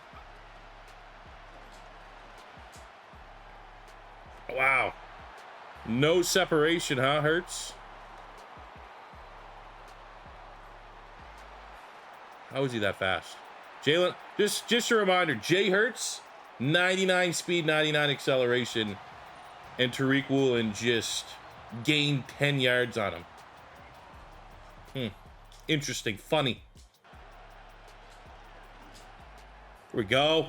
Wow. No separation, huh, Hurts? How is he that fast? Jalen, just a reminder, Jay Hurts, 99 speed, 99 acceleration, and Tariq Woolen just gained 10 yards on him. Interesting, funny. Here we go.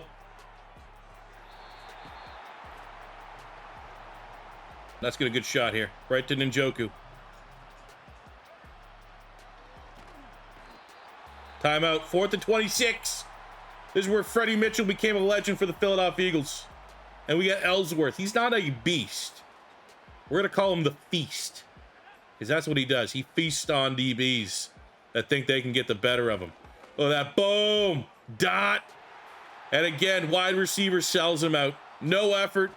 Let's get a good shot here. Right to Njoku. Timeout, 4th and 26. This is where Freddie Mitchell became a legend for the Philadelphia Eagles. And we got Ellsworth. He's not a beast. We're going to call him the Feast. Because that's what he does. He feasts on DBs that think they can get the better of him. Oh, that boom. Dot. And again, wide receiver sells him out. No effort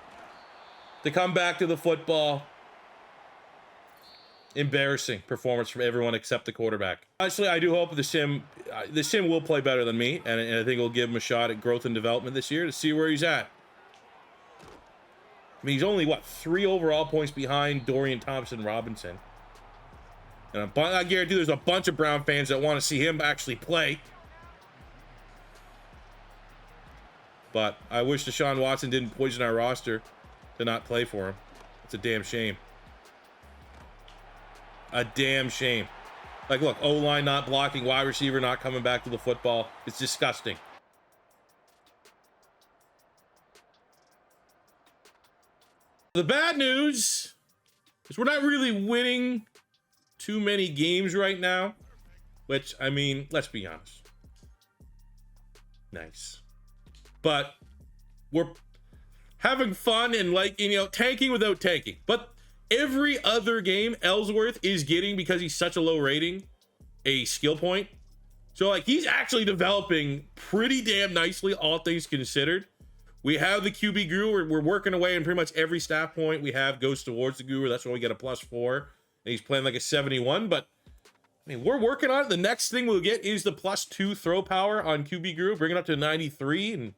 to come back to the football. Embarrassing performance from everyone except the quarterback. Honestly, I do hope the sim will play better than me, and I think it'll give him a shot at growth and development this year to see where he's at. I mean, he's only, what, 3 overall points behind Dorian Thompson-Robinson. And I guarantee there's a bunch of Brown fans that want to see him actually play. But I wish Deshaun Watson didn't poison our roster to not play for him. It's a damn shame. A damn shame. Like, look, O-line not blocking, wide receiver not coming back to the football. It's disgusting. The bad news is we're not really winning too many games right now. Which, I mean, let's be honest. Nice. But we're having fun and, like, you know, tanking without tanking. But every other game Ellsworth is getting, because he's such a low rating, a skill point. So, like, he's actually developing pretty damn nicely, all things considered. We have the QB guru. We're working away, and pretty much every stat point we have goes towards the guru. That's why we get a +4. And he's playing like a 71. But, I mean, we're working on it. The next thing we'll get is the +2 throw power on QB guru, bring it up to 93. And,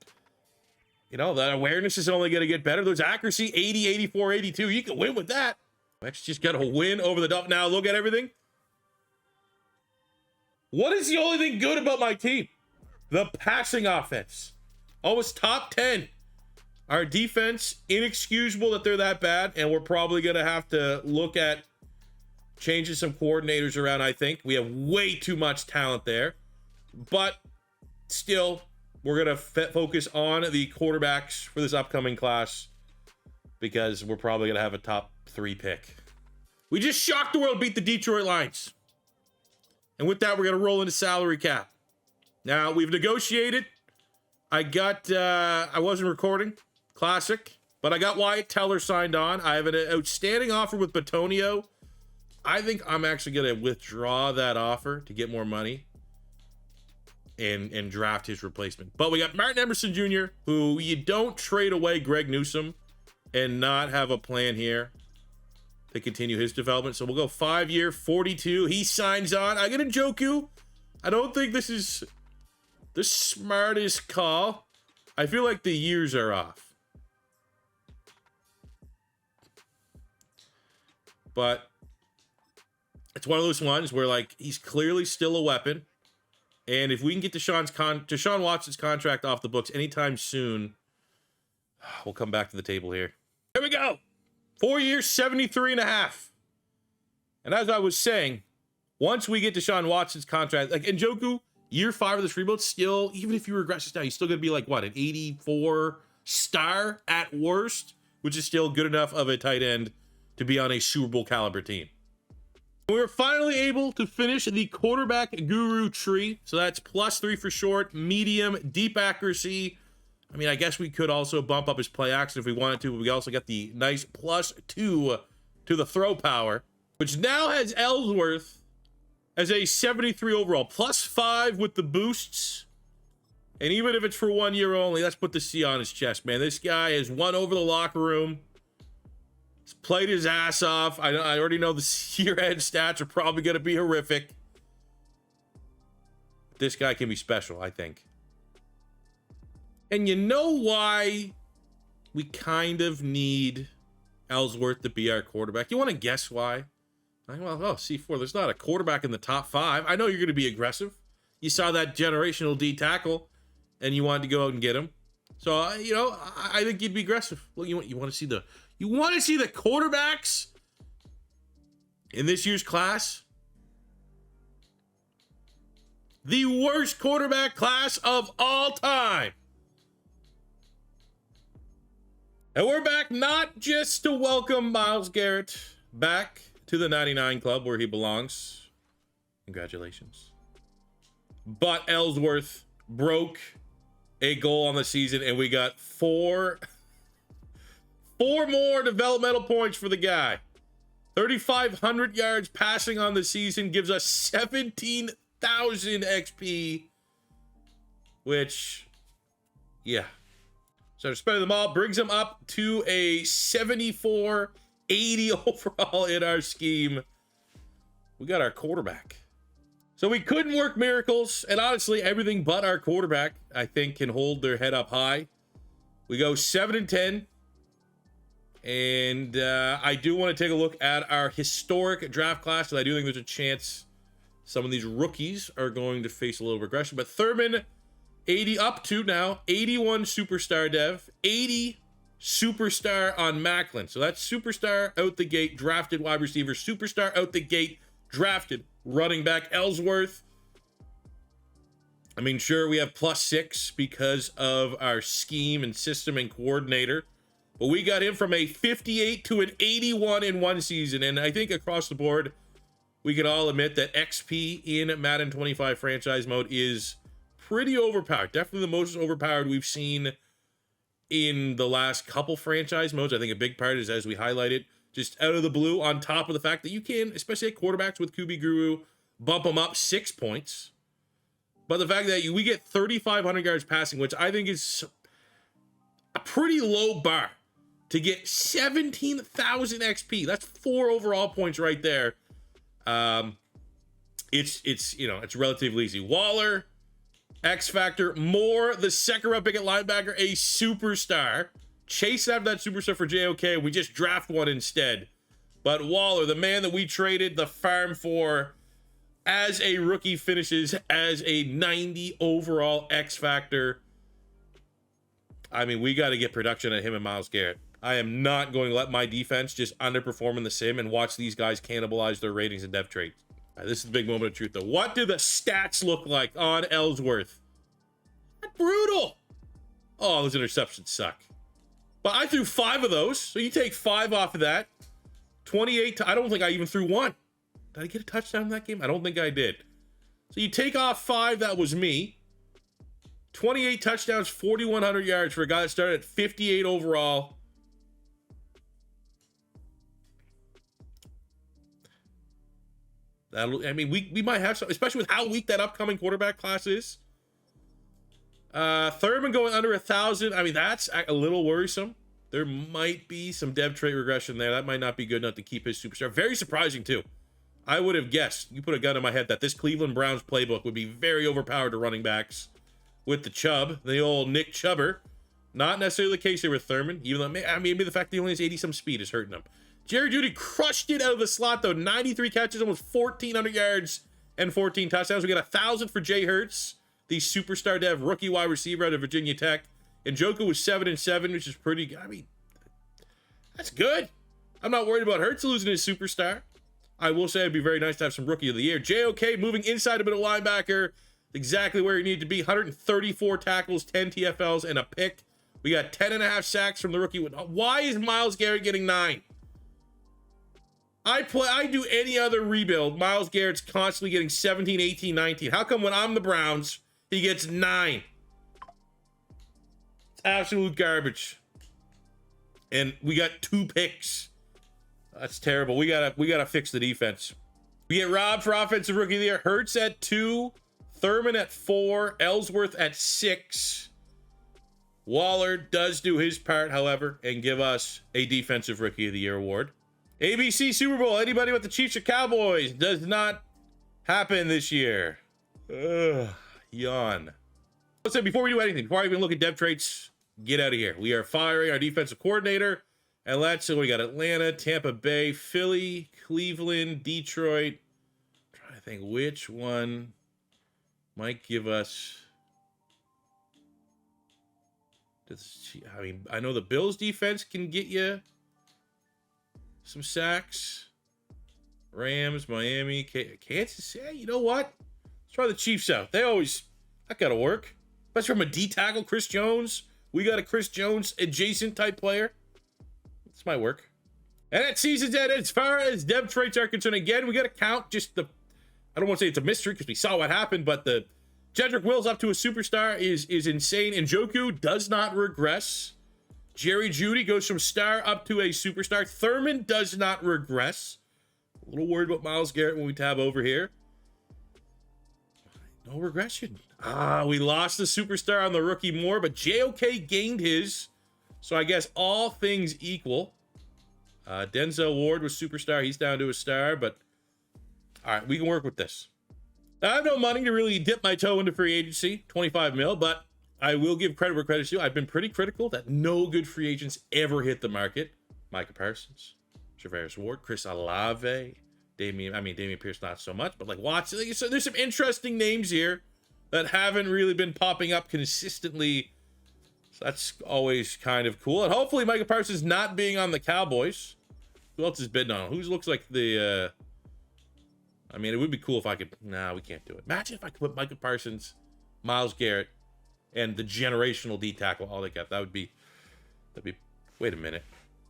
you know, that awareness is only going to get better. There's accuracy, 80, 84, 82. You can win with that. Let's just get a win over the Dolphins. Now look at everything. What is the only thing good about my team? The passing offense. Always top 10. Our defense, inexcusable that they're that bad, and we're probably going to have to look at changing some coordinators around, I think. We have way too much talent there. But still, we're going to focus on the quarterbacks for this upcoming class, because we're probably going to have a top 3 pick. We just shocked the world, beat the Detroit Lions. And with that, we're going to roll into salary cap. Now, we've negotiated. I wasn't recording. Classic. But I got Wyatt Teller signed on. I have an outstanding offer with Batonio. I think I'm actually going to withdraw that offer to get more money and draft his replacement. But we got Martin Emerson Jr., who you don't trade away Greg Newsome and not have a plan here to continue his development. So we'll go 5-year, 42. He signs on. I get a Njoku. I don't think this is the smartest call. I feel like the years are off. But it's one of those ones where, like, he's clearly still a weapon. And if we can get Deshaun Watson's contract off the books anytime soon, we'll come back to the table here. Here we go. 4 years, 73.5. And as I was saying, once we get Deshaun Watson's contract, like Njoku, year 5 of this rebuild, still, even if you regress this now, he's still going to be like, what, an 84 star at worst, which is still good enough of a tight end to be on a Super Bowl caliber team. We were finally able to finish the quarterback guru tree. So that's +3 for short, medium, deep accuracy. I mean, I guess we could also bump up his play action if we wanted to, but we also got the nice +2 to the throw power, which now has Ellsworth as a 73 overall, +5 with the boosts. And even if it's for 1 year only, let's put the C on his chest, man. This guy has won over the locker room. He's played his ass off. I already know the year-end stats are probably going to be horrific. This guy can be special, I think. And you know why we kind of need Ellsworth to be our quarterback? You want to guess why? Well, C4, there's not a quarterback in the top 5. I know you're going to be aggressive. You saw that generational D tackle, and you wanted to go out and get him. So, I think you'd be aggressive. Well, you want to see the quarterbacks in this year's class? The worst quarterback class of all time. And we're back not just to welcome Myles Garrett back to the 99 club where he belongs. Congratulations. But Ellsworth broke a goal on the season, and we got four more developmental points for the guy. 3,500 yards passing on the season gives us 17,000 XP, which, yeah. So spending them all brings him up to a 74, 80 overall in our scheme. We got our quarterback. So we couldn't work miracles, and honestly, everything but our quarterback, I think, can hold their head up high. We go 7-10. And I do want to take a look at our historic draft class, and I do think there's a chance some of these rookies are going to face a little regression. But Thurman, 80 up to now, 81 superstar dev, 80 superstar on Macklin. So that's superstar out the gate, drafted wide receiver, superstar out the gate, drafted running back Ellsworth. I mean, sure, we have +6 because of our scheme and system and coordinator. But we got him from a 58 to an 81 in one season. And I think across the board, we can all admit that XP in Madden 25 franchise mode is pretty overpowered. Definitely the most overpowered we've seen in the last couple franchise modes. I think a big part is, as we highlighted, just out of the blue, on top of the fact that you can, especially at quarterbacks with QB Guru, bump them up 6 points. But the fact that we get 3,500 yards passing, which I think is a pretty low bar. To get 17,000 XP, that's 4 overall points right there. It's relatively easy. Waller, X Factor, Moore, the second round pick at linebacker, a superstar. Chase after that superstar for JOK. We just draft one instead. But Waller, the man that we traded the farm for, as a rookie, finishes as a 90 overall X Factor. I mean, we got to get production at him and Myles Garrett. I am not going to let my defense just underperform in the sim and watch these guys cannibalize their ratings and depth traits. This is the big moment of truth, though. What do the stats look like on Ellsworth? Brutal. Oh, those interceptions suck. But I threw 5 of those, so you take 5 off of that. 28. I don't think I even threw 1. Did I get a touchdown in that game? I don't think I did. So you take off 5. That was me. 28 touchdowns, 4,100 yards for a guy that started at 58 overall. I mean, we might have some, especially with how weak that upcoming quarterback class is. Thurman going under 1,000. I mean, that's a little worrisome. There might be some depth trait regression there. That might not be good enough to keep his superstar. Very surprising, too. I would have guessed, you put a gun in my head, that this Cleveland Browns playbook would be very overpowered to running backs with the Chubb, the old Nick Chubber. Not necessarily the case here with Thurman, even though, maybe the fact that he only has 80-some speed is hurting him. Jerry Jeudy crushed it out of the slot, though. 93 catches, almost 1,400 yards, and 14 touchdowns. We got 1,000 for Jay Hurts, the superstar dev rookie wide receiver out of Virginia Tech. And Njoku was 7-7, which is pretty good. I mean, that's good. I'm not worried about Hurts losing his superstar. I will say it'd be very nice to have some rookie of the year. JOK moving inside a bit of linebacker, exactly where he needed to be. 134 tackles, 10 TFLs, and a pick. We got 10.5 sacks from the rookie. Why is Myles Garrett getting 9? I do any other rebuild, Myles Garrett's constantly getting 17, 18, 19. How come when I'm the Browns, he gets 9? It's absolute garbage. And we got 2 picks. That's terrible. We gotta fix the defense. We get robbed for offensive rookie of the year. Hurts at 2, Thurman at 4, Ellsworth at 6. Waller does do his part, however, and give us a defensive rookie of the year award. ABC Super Bowl, anybody with the Chiefs or Cowboys, does not happen this year. Ugh, yawn. Let's say before we do anything, before I even look at depth traits, get out of here. We are firing our defensive coordinator. And so we got Atlanta, Tampa Bay, Philly, Cleveland, Detroit. I'm trying to think which one might give us. I mean, I know the Bills defense can get you some sacks. Rams, Miami, Kansas. Yeah, you know what? Let's try the Chiefs out. That gotta work. Especially from a D tackle, Chris Jones. We got a Chris Jones adjacent type player. This might work. And at season's end, as far as depth traits are concerned, again, we got to count just I don't want to say it's a mystery because we saw what happened, but the Jedrick Wills up to a superstar is insane. And Njoku does not regress. Jerry Jeudy goes from star up to a superstar. Thurman does not regress. A little worried about Myles Garrett when we tab over here. No regression. We lost the superstar on the rookie more, but JOK gained his. So I guess all things equal. Denzel Ward was superstar. He's down to a star, but all right, we can work with this. I have no money to really dip my toe into free agency, 25 mil, but I will give credit where credit's due. I've been pretty critical that no good free agents ever hit the market. Micah Parsons, Travaris Ward, Chris Olave, Damian Pierce, not so much, but like Watson. So there's some interesting names here that haven't really been popping up consistently. So that's always kind of cool. And hopefully Micah Parsons not being on the Cowboys. Who else is bidding on him? Who looks like the... I mean, it would be cool if I could... Nah, we can't do it. Imagine if I could put Micah Parsons, Myles Garrett, and the generational D tackle all together. That'd be... Wait a minute.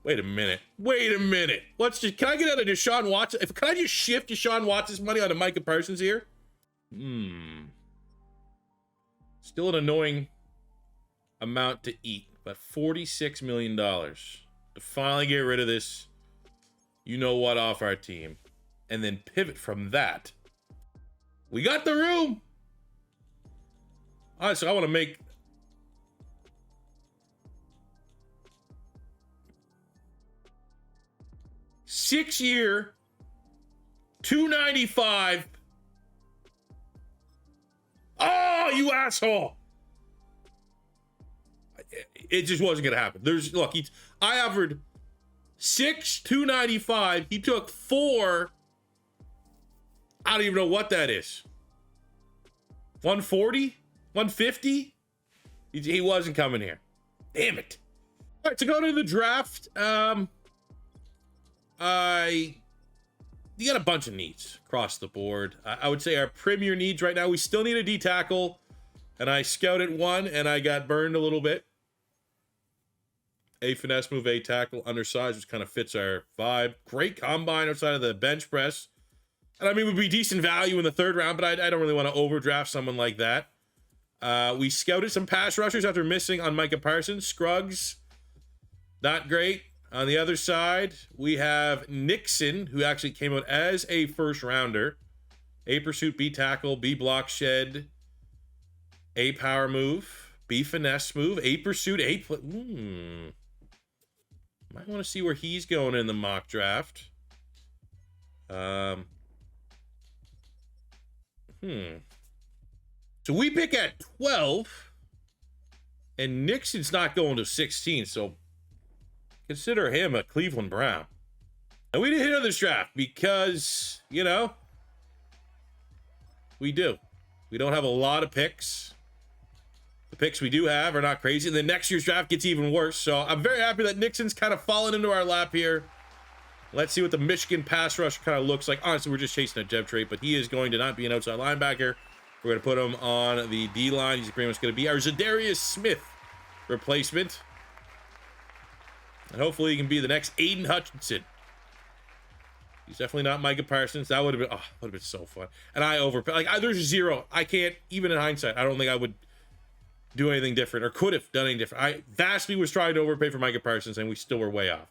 Can I get out of Deshaun Watson? Can I just shift Deshaun Watson's money onto Micah Parsons here? Still an annoying amount to eat, but $46 million to finally get rid of this you-know-what off our team, and then pivot from that. We got the room. All right, so I want to make... Six-year, $295. Oh, you asshole! It just wasn't gonna happen. I offered 6, $295. He took 4. I don't even know what that is. 140, 150. He wasn't coming here. Damn it! All right, to go to the draft. You got a bunch of needs across the board. I would say our premier needs right now, we still need a D tackle, and I scouted one and I got burned a little bit. A finesse move, A tackle, undersized, which kind of fits our vibe. Great combine outside of the bench press. And I mean, would be decent value in the 3rd round, but I don't really want to overdraft someone like that. We scouted some pass rushers after missing on Micah Parsons. Scruggs, not great. On the other side, we have Nixon, who actually came out as a 1st rounder. A pursuit, B tackle, B block shed, A power move, B finesse move, A pursuit, A... Might want to see where he's going in the mock draft. So we pick at 12, and Nixon's not going to 16, so consider him a Cleveland Brown. And we didn't hit on this draft because, you know, we do. We don't have a lot of picks. The picks we do have are not crazy. And then next year's draft gets even worse. So I'm very happy that Nixon's kind of fallen into our lap here. Let's see what the Michigan pass rush kind of looks like. Honestly, we're just chasing a dev trait, but he is going to not be an outside linebacker. We're going to put him on the D-line. He's pretty much going to be our Zadarius Smith replacement. And hopefully he can be the next Aiden Hutchinson. He's definitely not Micah Parsons. That would have been so fun. And there's zero. I can't, even in hindsight, I don't think I would do anything different or could have done anything different. I vastly was trying to overpay for Micah Parsons, and we still were way off.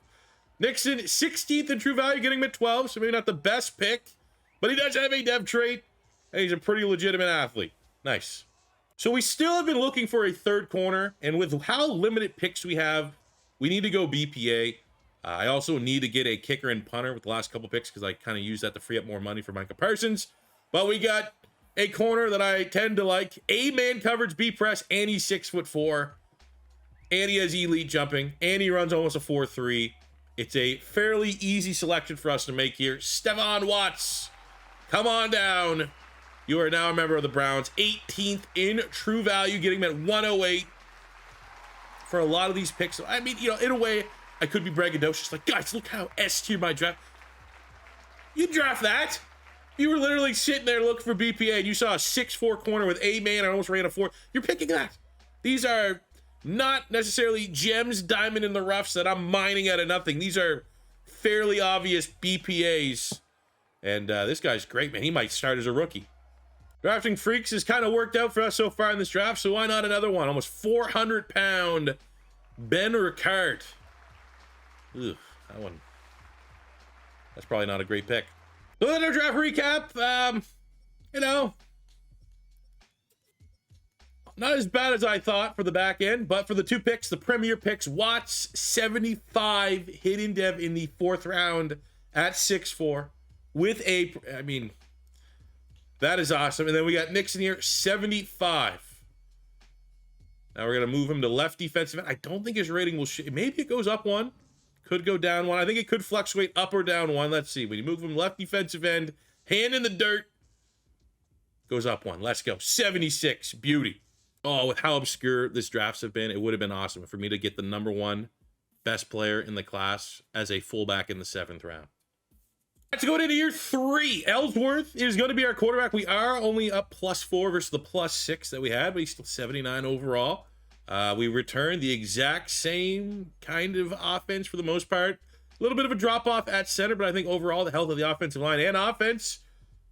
Nixon, 16th in true value, getting him at 12, so maybe not the best pick, but he does have a dev trait, and he's a pretty legitimate athlete. Nice. So we still have been looking for a third corner, and with how limited picks we have, we need to go BPA. I also need to get a kicker and punter with the last couple picks because I kind of use that to free up more money for Micah Parsons. But we got a corner that I tend to like. A-man coverage, B-press, and he's 6'4". And he has elite jumping, and he runs almost a 4.3. It's a fairly easy selection for us to make here. Deshaun Watson, come on down. You are now a member of the Browns. 18th in true value, getting him at 108 for a lot of these picks. I mean, you know, in a way, I could be braggadocious. Like, guys, look how S-tier my draft. You draft that. You were literally sitting there looking for BPA, and you saw a 6'4" corner with A-man and almost ran a 4. You're picking that. These are not necessarily gems, diamond in the roughs that I'm mining out of nothing. These are fairly obvious BPAs. And this guy's great, man. He might start as a rookie. Drafting Freaks has kind of worked out for us so far in this draft, so why not another one? Almost 400-pound Ben Ricard. Ugh, that one. That's probably not a great pick. So then our draft recap, you know, not as bad as I thought for the back end, but for the two picks, the premier picks, Watts, 75, hidden dev in the 4th round at 6'4", with a, I mean, that is awesome. And then we got Nixon here, 75. Now we're going to move him to left defensive end. I don't think his rating will, maybe it goes up one. Could go down one. I think it could fluctuate up or down one. Let's see. When you move him left defensive end, hand in the dirt, goes up one. Let's go. 76. Beauty. Oh, with how obscure this drafts have been, it would have been awesome for me to get the #1 best player in the class as a fullback in the 7th round. Let's go into year 3. Ellsworth is going to be our quarterback. We are only up +4 versus the +6 that we had, but he's still 79 overall. We returned the exact same kind of offense for the most part. A little bit of a drop-off at center, but I think overall the health of the offensive line and offense,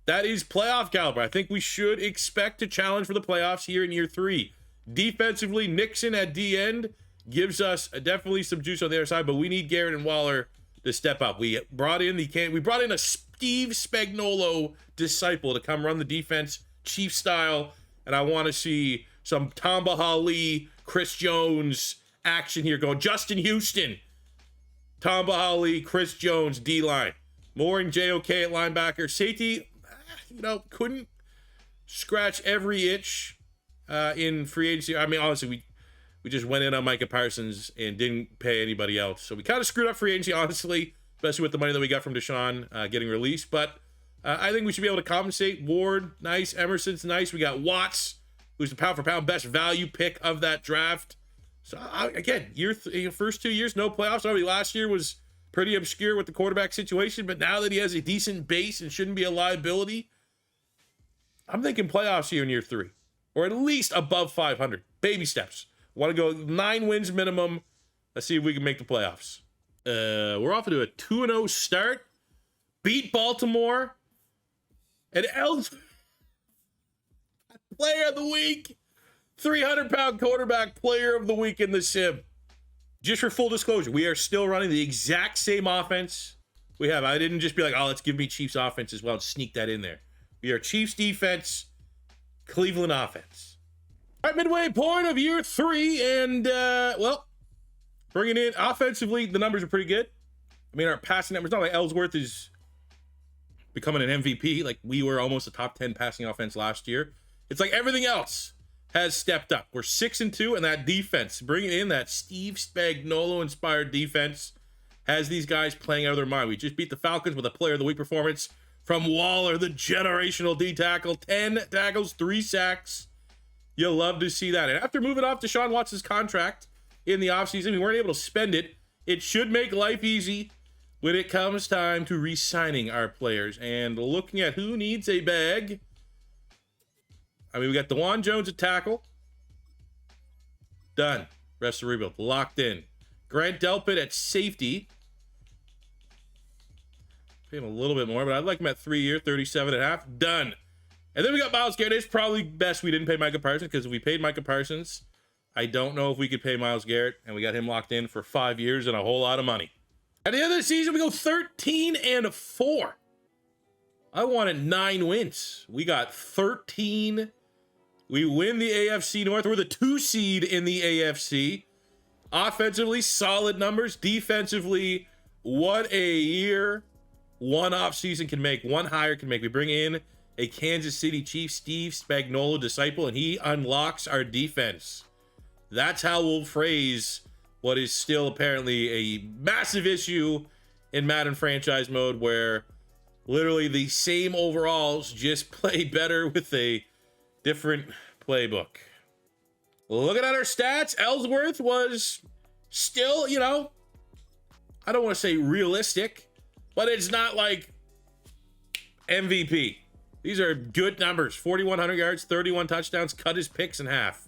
that is playoff caliber. I think we should expect to challenge for the playoffs here in year 3. Defensively, Nixon at D-end gives us definitely some juice on the other side, but we need Garrett and Waller to step up. We brought in a Steve Spagnuolo disciple to come run the defense, Chief style, and I want to see some Tamba Hali, Chris Jones action here going. Justin Houston, Tamba Hali, Chris Jones, D-line. Moore and JOK at linebacker. Safety, you know, couldn't scratch every itch in free agency. I mean, honestly, we just went in on Micah Parsons and didn't pay anybody else. So we kind of screwed up free agency, honestly, especially with the money that we got from Deshaun getting released. But I think we should be able to compensate. Ward, nice. Emerson's nice. We got Watts, who's the pound-for-pound best value pick of that draft. So, again, first 2 years, no playoffs. Already last year was pretty obscure with the quarterback situation, but now that he has a decent base and shouldn't be a liability, I'm thinking playoffs here in year 3, or at least above 500. Baby steps. Want to go 9 wins minimum. Let's see if we can make the playoffs. We're off to a 2-0 start. Beat Baltimore. And Player of the week. 300-pound quarterback player of the week in the sim. Just for full disclosure, we are still running the exact same offense we have. I didn't just be like, oh, let's give me Chiefs offense as well and sneak that in there. We are Chiefs defense, Cleveland offense. All right, midway point of year 3, and, well, Bringing in offensively, the numbers are pretty good. I mean, our passing numbers, not like Ellsworth is becoming an MVP. Like, we were almost a top 10 passing offense last year. It's like everything else has stepped up. We're 6-2, and that defense, bringing in that Steve Spagnuolo-inspired defense, has these guys playing out of their mind. We just beat the Falcons with a player of the week performance from Waller, the generational D-tackle. 10 tackles, 3 sacks. You'll love to see that. And after moving off Deshaun Watson's contract in the offseason, we weren't able to spend it. It should make life easy when it comes time to re-signing our players. And looking at who needs a bag, I mean, we got DeJuan Jones at tackle. Done. Rest of the rebuild. Locked in. Grant Delpit at safety. Pay him a little bit more, but I'd like him at 3 year, 37.5. Done. And then we got Myles Garrett. It's probably best we didn't pay Micah Parsons, because if we paid Micah Parsons, I don't know if we could pay Myles Garrett, and we got him locked in for 5 years and a whole lot of money. At the end of the season, we go 13-4. I wanted 9 wins. We got 13. We win the AFC North. We're the 2 seed in the AFC. Offensively, solid numbers. Defensively, what a year one offseason can make, one hire can make. We bring in a Kansas City Chiefs, Steve Spagnuolo disciple, and he unlocks our defense. That's how we'll phrase what is still apparently a massive issue in Madden franchise mode, where literally the same overalls just play better with a different playbook. Looking at our stats, Ellsworth was still, you know, I don't want to say realistic, but it's not like MVP. These are good numbers. 4,100 yards, 31 touchdowns, cut his picks in half.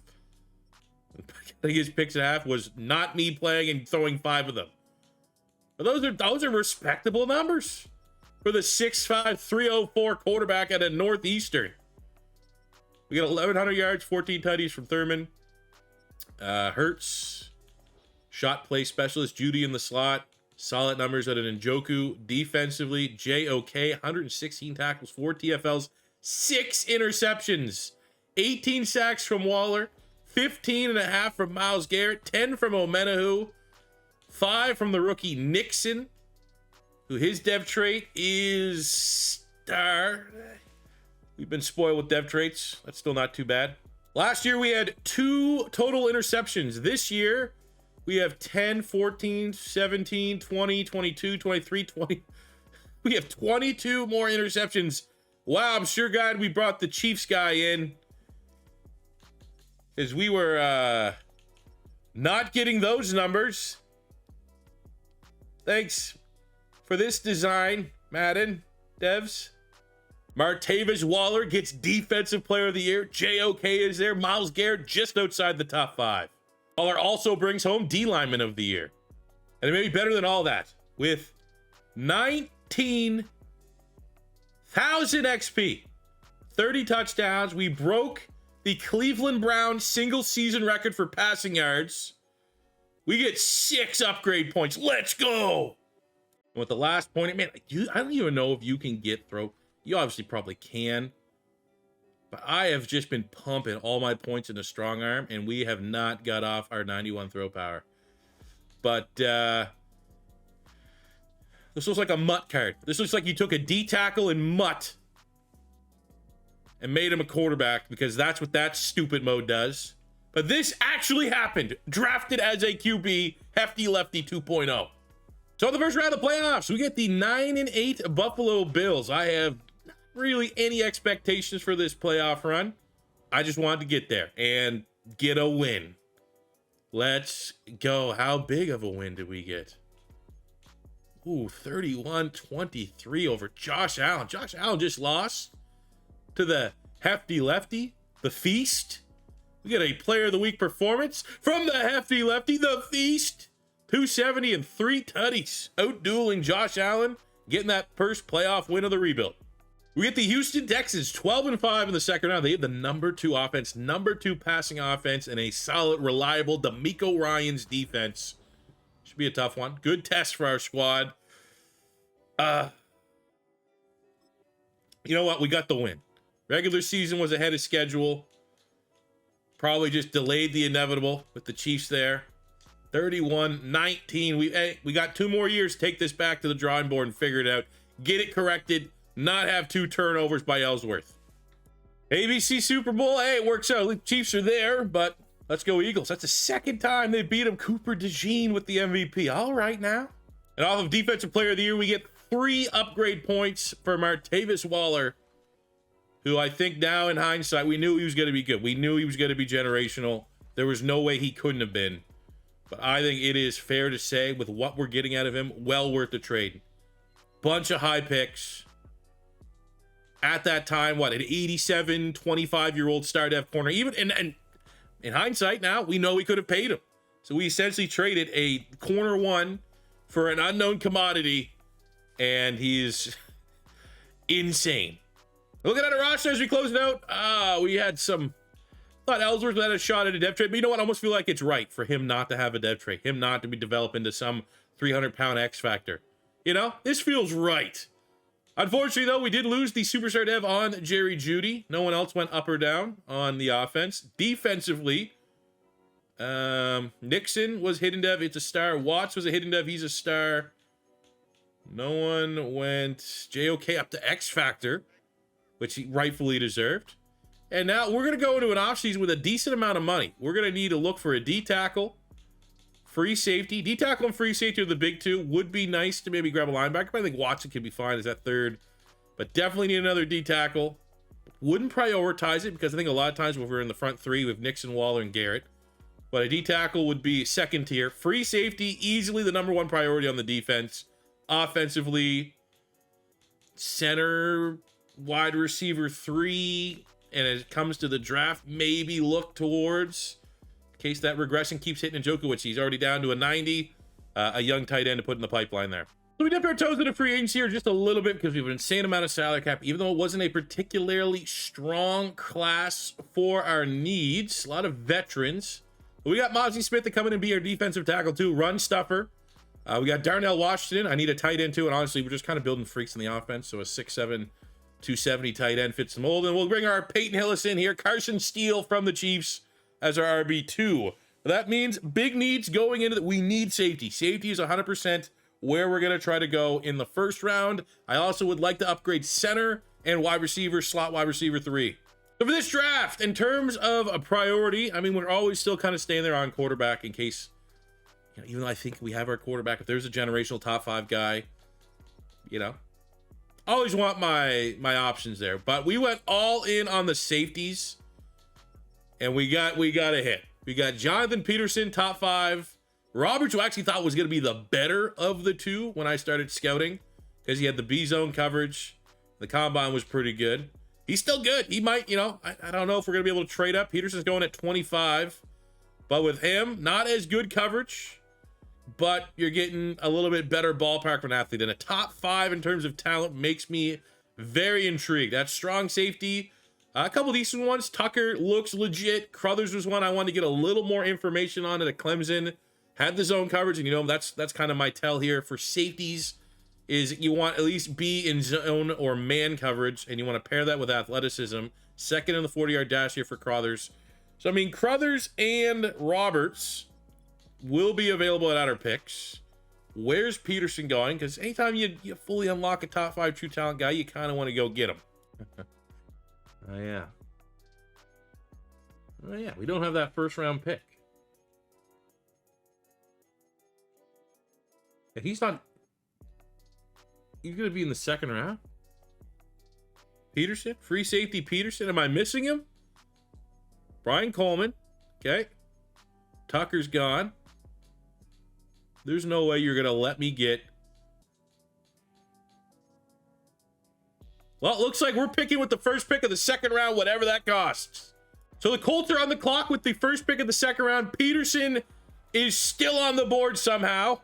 Cutting his picks in half was not me playing and throwing 5 of them. But those are respectable numbers for the 6'5", 304 quarterback at a Northeastern. We got 1,100 yards, 14 tutties from Thurman. Hurts, shot play specialist, Judy in the slot. Solid numbers at an Njoku. Defensively, JOK, 116 tackles, 4 TFLs, 6 interceptions, 18 sacks from Waller, 15.5 from Myles Garrett, 10 from Omenahu, 5 from the rookie Nixon, who his dev trait is star. We've been spoiled with dev traits. That's still not too bad. Last year, we had 2 total interceptions. This year, we have 10, 14, 17, 20, 22, 23, 20. We have 22 more interceptions. Wow, I'm sure glad we brought the Chiefs guy in, because we were not getting those numbers. Thanks for this design, Madden devs. Martavis Waller gets Defensive Player of the Year. JOK is there. Myles Garrett just outside the top 5. Waller also brings home D Lineman of the Year. And it may be better than all that. With 19,000 XP, 30 touchdowns, we broke the Cleveland Browns single season record for passing yards. We get 6 upgrade points. Let's go. And with the last point, man, I don't even know if you can get throw. You obviously probably can. But I have just been pumping all my points into strong arm, and we have not got off our 91 throw power. But this looks like a mutt card. This looks like you took a D tackle in mutt and made him a quarterback, because that's what that stupid mode does. But this actually happened. Drafted as a QB, Hefty Lefty 2.0. So in the first round of the playoffs, we get the 9-8 Buffalo Bills. I have not really any expectations for this playoff run. I just wanted to get there and get a win. Let's go. How big of a win did we get? Ooh, 31-23 over Josh Allen. Josh Allen just lost to the Hefty Lefty, the Feast. We get a Player of the Week performance from the Hefty Lefty, the Feast. 270 and 3 tutties, outdueling Josh Allen, getting that first playoff win of the rebuild. We get the Houston Texans, 12-5 in the second round. They have the number 2 offense, number 2 passing offense, and a solid, reliable DeMeco Ryans defense. Should be a tough one. Good test for our squad. You know what? We got the win. Regular season was ahead of schedule. Probably just delayed the inevitable with the Chiefs there. 31-19. We got 2 more years. Take this back to the drawing board and figure it out. Get it corrected. Not have 2 turnovers by Ellsworth. ABC Super Bowl. Hey, it works out. The Chiefs are there, but let's go Eagles. That's the 2nd time they beat him. Cooper DeJean with the MVP. All right now. And off of Defensive Player of the Year, we get 3 upgrade points for Martavis Waller, who I think now in hindsight, we knew he was going to be good. We knew he was going to be generational. There was no way he couldn't have been. But I think it is fair to say, with what we're getting out of him, well worth the trade. Bunch of high picks. At that time, what, an 87, 25-year-old star depth corner. Even and in hindsight now, we know we could have paid him. So we essentially traded a corner 1 for an unknown commodity, and he's insane. Looking at our roster as we close it out, we had some... Thought Ellsworth had a shot at a depth trade, but you know what? I almost feel like it's right for him not to have a depth trade. Him not to be developed into some 300-pound X factor. You know, this feels right. Unfortunately, though, we did lose the superstar dev on Jerry Jeudy. No one else went up or down on the offense. Defensively, Nixon was hidden dev. It's a star. Watts was a hidden dev. He's a star. No one went JOK up to X factor, which he rightfully deserved. And now we're going to go into an offseason with a decent amount of money. We're going to need to look for a D tackle, free safety. D tackle and free safety are the big 2. Would be nice to maybe grab a linebacker, but I think Watson could be fine as that 3rd. But definitely need another D tackle. Wouldn't prioritize it because I think a lot of times when we're in the front 3 with Nixon, Waller, and Garrett. But a D tackle would be 2nd tier. Free safety, easily the number 1 priority on the defense. Offensively, center, wide receiver 3. And as it comes to the draft, maybe look towards, in case that regression keeps hitting Njoku, which he's already down to a 90, a young tight end to put in the pipeline there. So we dipped our toes into free agency here just a little bit because we have an insane amount of salary cap, even though it wasn't a particularly strong class for our needs. A lot of veterans. But we got Mozzie Smith to come in and be our defensive tackle too, run stuffer. We got Darnell Washington. I need a tight end too, and honestly, we're just kind of building freaks in the offense, so a 6'7", 270 tight end fits the mold. And we'll bring our Peyton Hillis in here. Carson Steele from the Chiefs as our RB2. That means big needs going into that. We need safety. Safety is 100% where we're going to try to go in the 1st round. I also would like to upgrade center and wide receiver, slot wide receiver 3. So for this draft, in terms of a priority, I mean, we're always still kind of staying there on quarterback in case, you know, even though I think we have our quarterback, if there's a generational top 5 guy, you know, always want my options there. But we went all in on the safeties, and we got a hit. We got Jonathan Peterson, top 5. Roberts, who I actually thought was going to be the better of the 2 when I started scouting, because he had the B-zone coverage. The combine was pretty good. He's still good. He might, you know, I don't know if we're going to be able to trade up. Peterson's going at 25. But with him, not as good coverage, but you're getting a little bit better ballpark for an athlete. And a top 5 in terms of talent makes me very intrigued. That's strong safety. A couple decent ones. Tucker looks legit. Crothers was one I wanted to get a little more information on at Clemson. Had the zone coverage, and you know, that's kind of my tell here for safeties, is you want at least be in zone or man coverage, and you want to pair that with athleticism. 2nd in the 40-yard dash here for Crothers. So, I mean, Crothers and Roberts will be available at our picks. Where's Peterson going? Because anytime you fully unlock a top 5 true talent guy, you kind of want to go get him. Oh, yeah. Oh, yeah. We don't have that 1st round pick. And he's not... He's going to be in the 2nd round? Peterson? Free safety Peterson? Am I missing him? Brian Coleman. Okay. Tucker's gone. There's no way you're going to let me get... Well, it looks like we're picking with the 1st pick of the 2nd round, whatever that costs. So the Colts are on the clock with the 1st pick of the 2nd round. Peterson is still on the board somehow.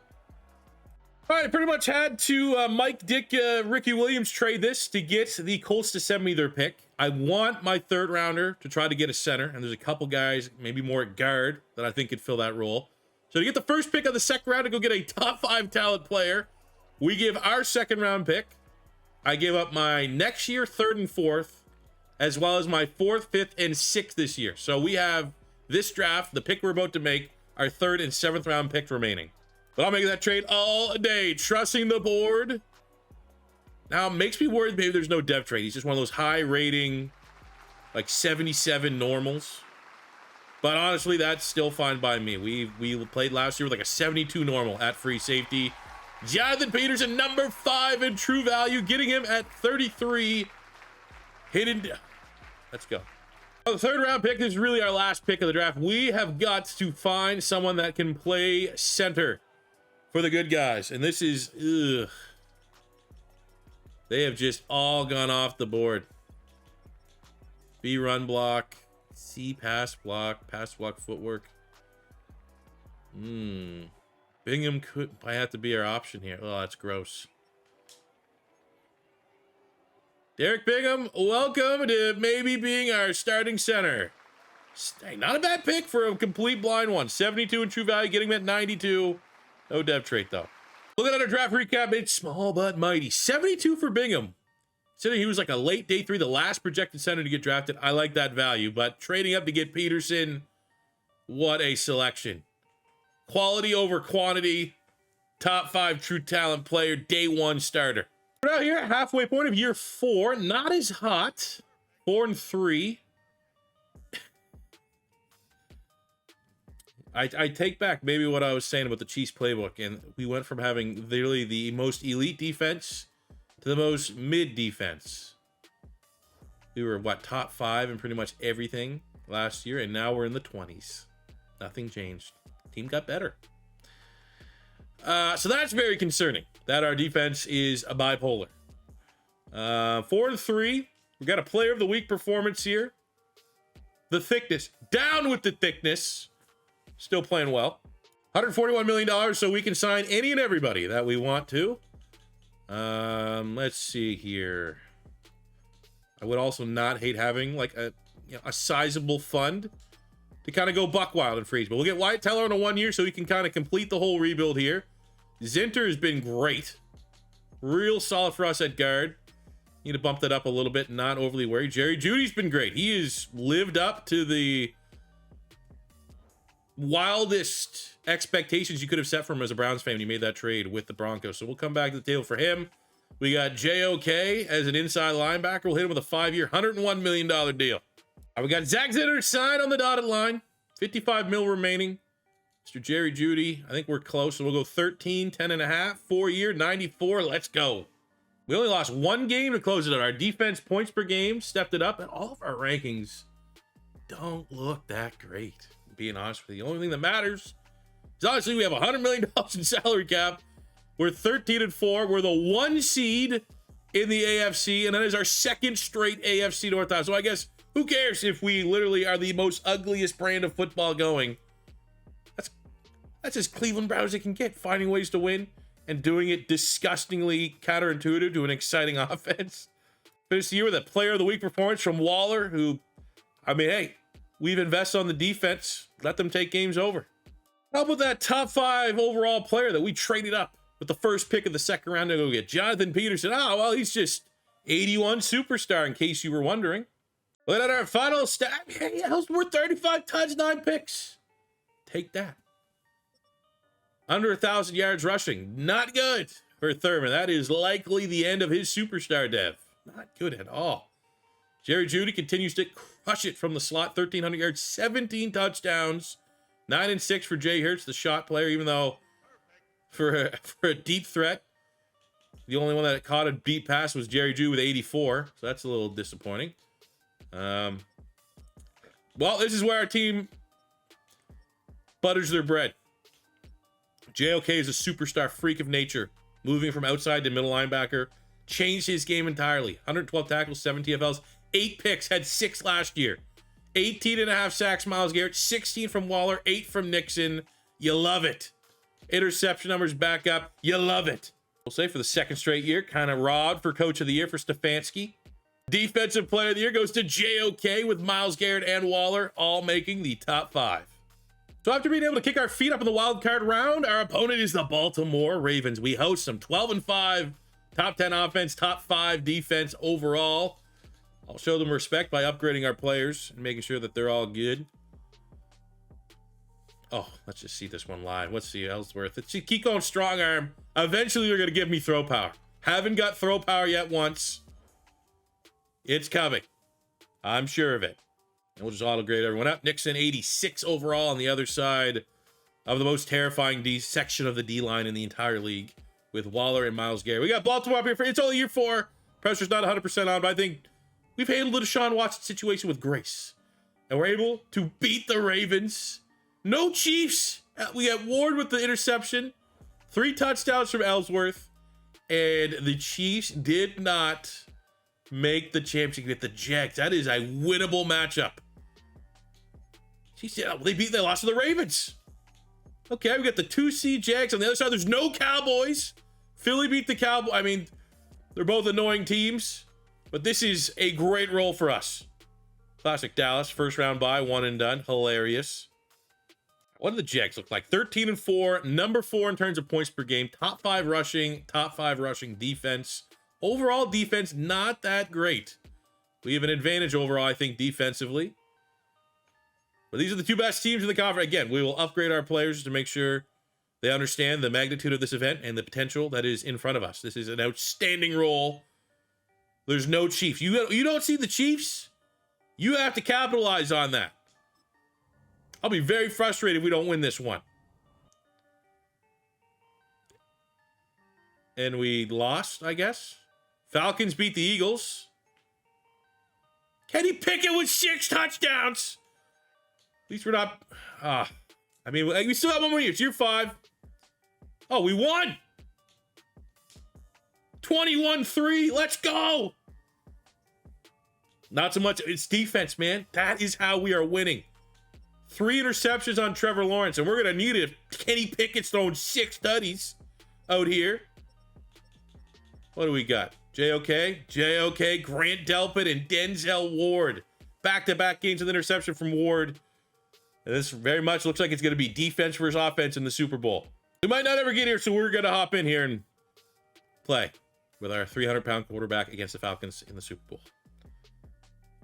All right, I pretty much had to Mike, Dick, Ricky Williams trade this to get the Colts to send me their pick. I want my 3rd rounder to try to get a center, and there's a couple guys, maybe more at guard, that I think could fill that role. So to get the 1st pick of the 2nd round to go get a top 5 talent player, we give our 2nd round pick. I give up my next year 3rd and 4th, as well as my 4th, 5th, and 6th this year. So we have this draft, the pick we're about to make, our 3rd and 7th round pick remaining. But I'll make that trade all day, trusting the board. Now, it makes me worried maybe there's no dev trade. He's just one of those high rating, like 77 normals. But honestly, that's still fine by me. We played last year with like a 72 normal at free safety. Jonathan Peterson, number 5 in true value, getting him at 33. Hidden. Let's go. The 3rd round pick is really our last pick of the draft. We have got to find someone that can play center for the good guys. And this is, ugh. They have just all gone off the board. B run block, C pass block footwork. Bingham might have to be our option here. Oh, that's gross. Derek Bingham, welcome to maybe being our starting center. Hey, not a bad pick for a complete blind one. 72 in true value, getting him at 92. No dev trait, though. Looking at our draft recap, it's small but mighty. 72 for Bingham. Considering he was like a late day 3, the last projected center to get drafted, I like that value. But trading up to get Peterson, what a selection. Quality over quantity. Top 5 true talent player, day 1 starter. We're out here at halfway point of year 4. Not as hot. 4 and 3. I take back maybe what I was saying about the Chiefs playbook, and we went from having literally the most elite defense to the most mid defense. We were, what, top 5 in pretty much everything last year, and now we're in the 20s. Nothing changed. Team got better. So that's very concerning that our defense is a bipolar. 4 and 3. We got a player of the week performance here. The thickness. Down with the thickness. Still playing well. $141 million, so we can sign any and everybody that we want to. Let's see here. I would also not hate having like a sizable fund to kind of go buck wild and freeze. But we'll get Wyatt Teller on a 1 year so he can kind of complete the whole rebuild here. Zinter has been great. Real solid for us at guard. Need to bump that up a little bit, not overly worried. Jerry Jeudy's been great. He has lived up to the wildest expectations you could have set for him as a Browns fan when he made that trade with the Broncos. So we'll come back to the table for him. We got JOK as an inside linebacker. We'll hit him with a 5-year, $101 million deal. We got Zach Zinter signed on the dotted line. 55 mil remaining. Mr. Jerry Jeudy, I think we're close. So we'll go 13, 10 and a half, 4-year, 94. Let's go. We only lost 1 game to close it out. Our defense points per game stepped it up, and all of our rankings don't look that great. Being honest with you, the only thing that matters is obviously we have $100 million in salary cap. We're 13 and 4. We're the 1 seed in the AFC, and that is our 2nd straight AFC North title. So I guess who cares if we literally are the most ugliest brand of football going? That's as Cleveland Browns it can get, finding ways to win and doing it disgustingly counterintuitive to an exciting offense. Finished the year with a player of the week performance from Waller, who, I mean, hey, we've invested on the defense. Let them take games over. How about that top 5 overall player that we traded up with the first pick of the 2nd round to go get? Jonathan Peterson. Oh, well, he's just 81 superstar, in case you were wondering. Look at our final stat. Hey, we're 35 touchdowns, 9 picks. Take that. Under 1,000 yards rushing. Not good for Thurman. That is likely the end of his superstar dev. Not good at all. Jerry Jeudy continues to crush it from the slot. 1,300 yards, 17 touchdowns. 9 and 6 for Jay Hurts, the shot player, even though for a deep threat, the only one that caught a deep pass was Jerry Jeudy with 84. So that's a little disappointing. Well, this is where our team butters their bread. JOK is a superstar freak of nature, moving from outside to middle linebacker. Changed his game entirely. 112 tackles, 7 TFLs, 8 picks, had 6 last year. 18 and a half sacks, Myles Garrett, 16 from Waller, 8 from Nixon. You love it. Interception numbers back up. You love it. We'll say for the 2nd straight year, kind of robbed for coach of the year for Stefanski. Defensive player of the year goes to JOK with Myles Garrett and Waller, all making the top 5. So after being able to kick our feet up in the wild card round, our opponent is the Baltimore Ravens. We host them 12 and 5, top 10 offense, top 5 defense overall. I'll show them respect by upgrading our players and making sure that they're all good. Oh, let's just see this one live. Let's see Ellsworth. Let's see, keep going strong arm. Eventually, they're going to give me throw power. Haven't got throw power yet once. It's coming. I'm sure of it. And we'll just auto-grade everyone up. Nixon, 86 overall on the other side of the most terrifying D section of the D-line in the entire league with Waller and Myles Garrett. We got Baltimore up here. It's only year 4. Pressure's not 100% on, but I think we've handled the Deshaun Watson situation with grace. And we're able to beat the Ravens. No Chiefs. We got Ward with the interception. 3 touchdowns from Ellsworth. And the Chiefs did not make the championship with the Jags. That is a winnable matchup. They lost to the Ravens. Okay, we got the 2 seed Jags on the other side. There's no Cowboys. Philly beat the Cowboys. I mean, they're both annoying teams, but this is a great roll for us. Classic Dallas, first round bye, 1 and done. Hilarious. What do the Jags look like? 13-4, number 4 in terms of points per game, top 5 rushing defense. Overall defense, not that great. We have an advantage overall, I think, defensively. But these are the 2 best teams in the conference. Again, we will upgrade our players to make sure they understand the magnitude of this event and the potential that is in front of us. This is an outstanding roll. There's no Chiefs. You don't see the Chiefs? You have to capitalize on that. I'll be very frustrated if we don't win this one. And we lost, I guess. Falcons beat the Eagles. Kenny Pickett with 6 touchdowns. At least we're not... I mean, we still have 1 more year. It's year 5. Oh, we won. 21-3. Let's go. Not so much. It's defense, man. That is how we are winning. 3 interceptions on Trevor Lawrence, and we're going to need it. Kenny Pickett's throwing 6 tutties out here. What do we got? JOK, Grant Delpit, and Denzel Ward. Back-to-back games with interception from Ward. And this very much looks like it's going to be defense versus offense in the Super Bowl. We might not ever get here, so we're going to hop in here and play with our 300-pound quarterback against the Falcons in the Super Bowl.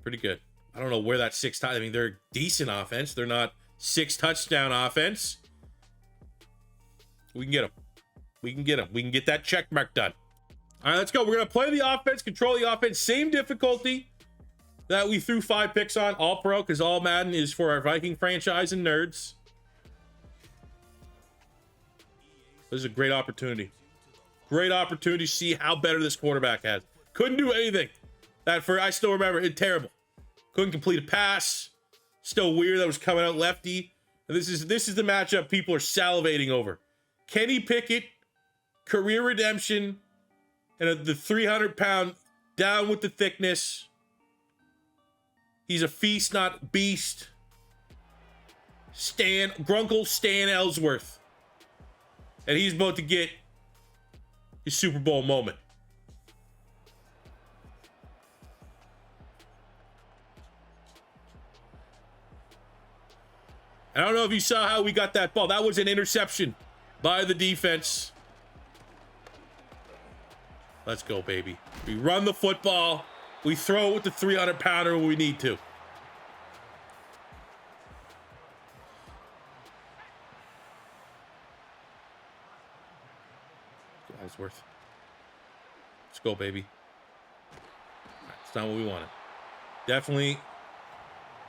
Pretty good. I don't know where that 6 I mean, they're decent offense. They're not 6 touchdown offense. We can get them. We can get them. We can get that check mark done. All right, let's go. We're going to play the offense, control the offense. Same difficulty that we threw 5 picks on. All pro, because all Madden is for our Viking franchise and nerds. This is a great opportunity. Great opportunity to see how better this quarterback has. Couldn't do anything. I still remember it. Terrible. Couldn't complete a pass. Still weird that was coming out lefty. And this is the matchup people are salivating over. Kenny Pickett, career redemption, and the 300-pound down with the thickness. He's a feast, not beast. Grunkle Stan Ellsworth. And he's about to get his Super Bowl moment. I don't know if you saw how we got that ball. That was an interception by the defense. Let's go, baby. We run the football. We throw it with the 300-pounder when we need to. Ellsworth. Let's go, baby. It's not what we wanted. Definitely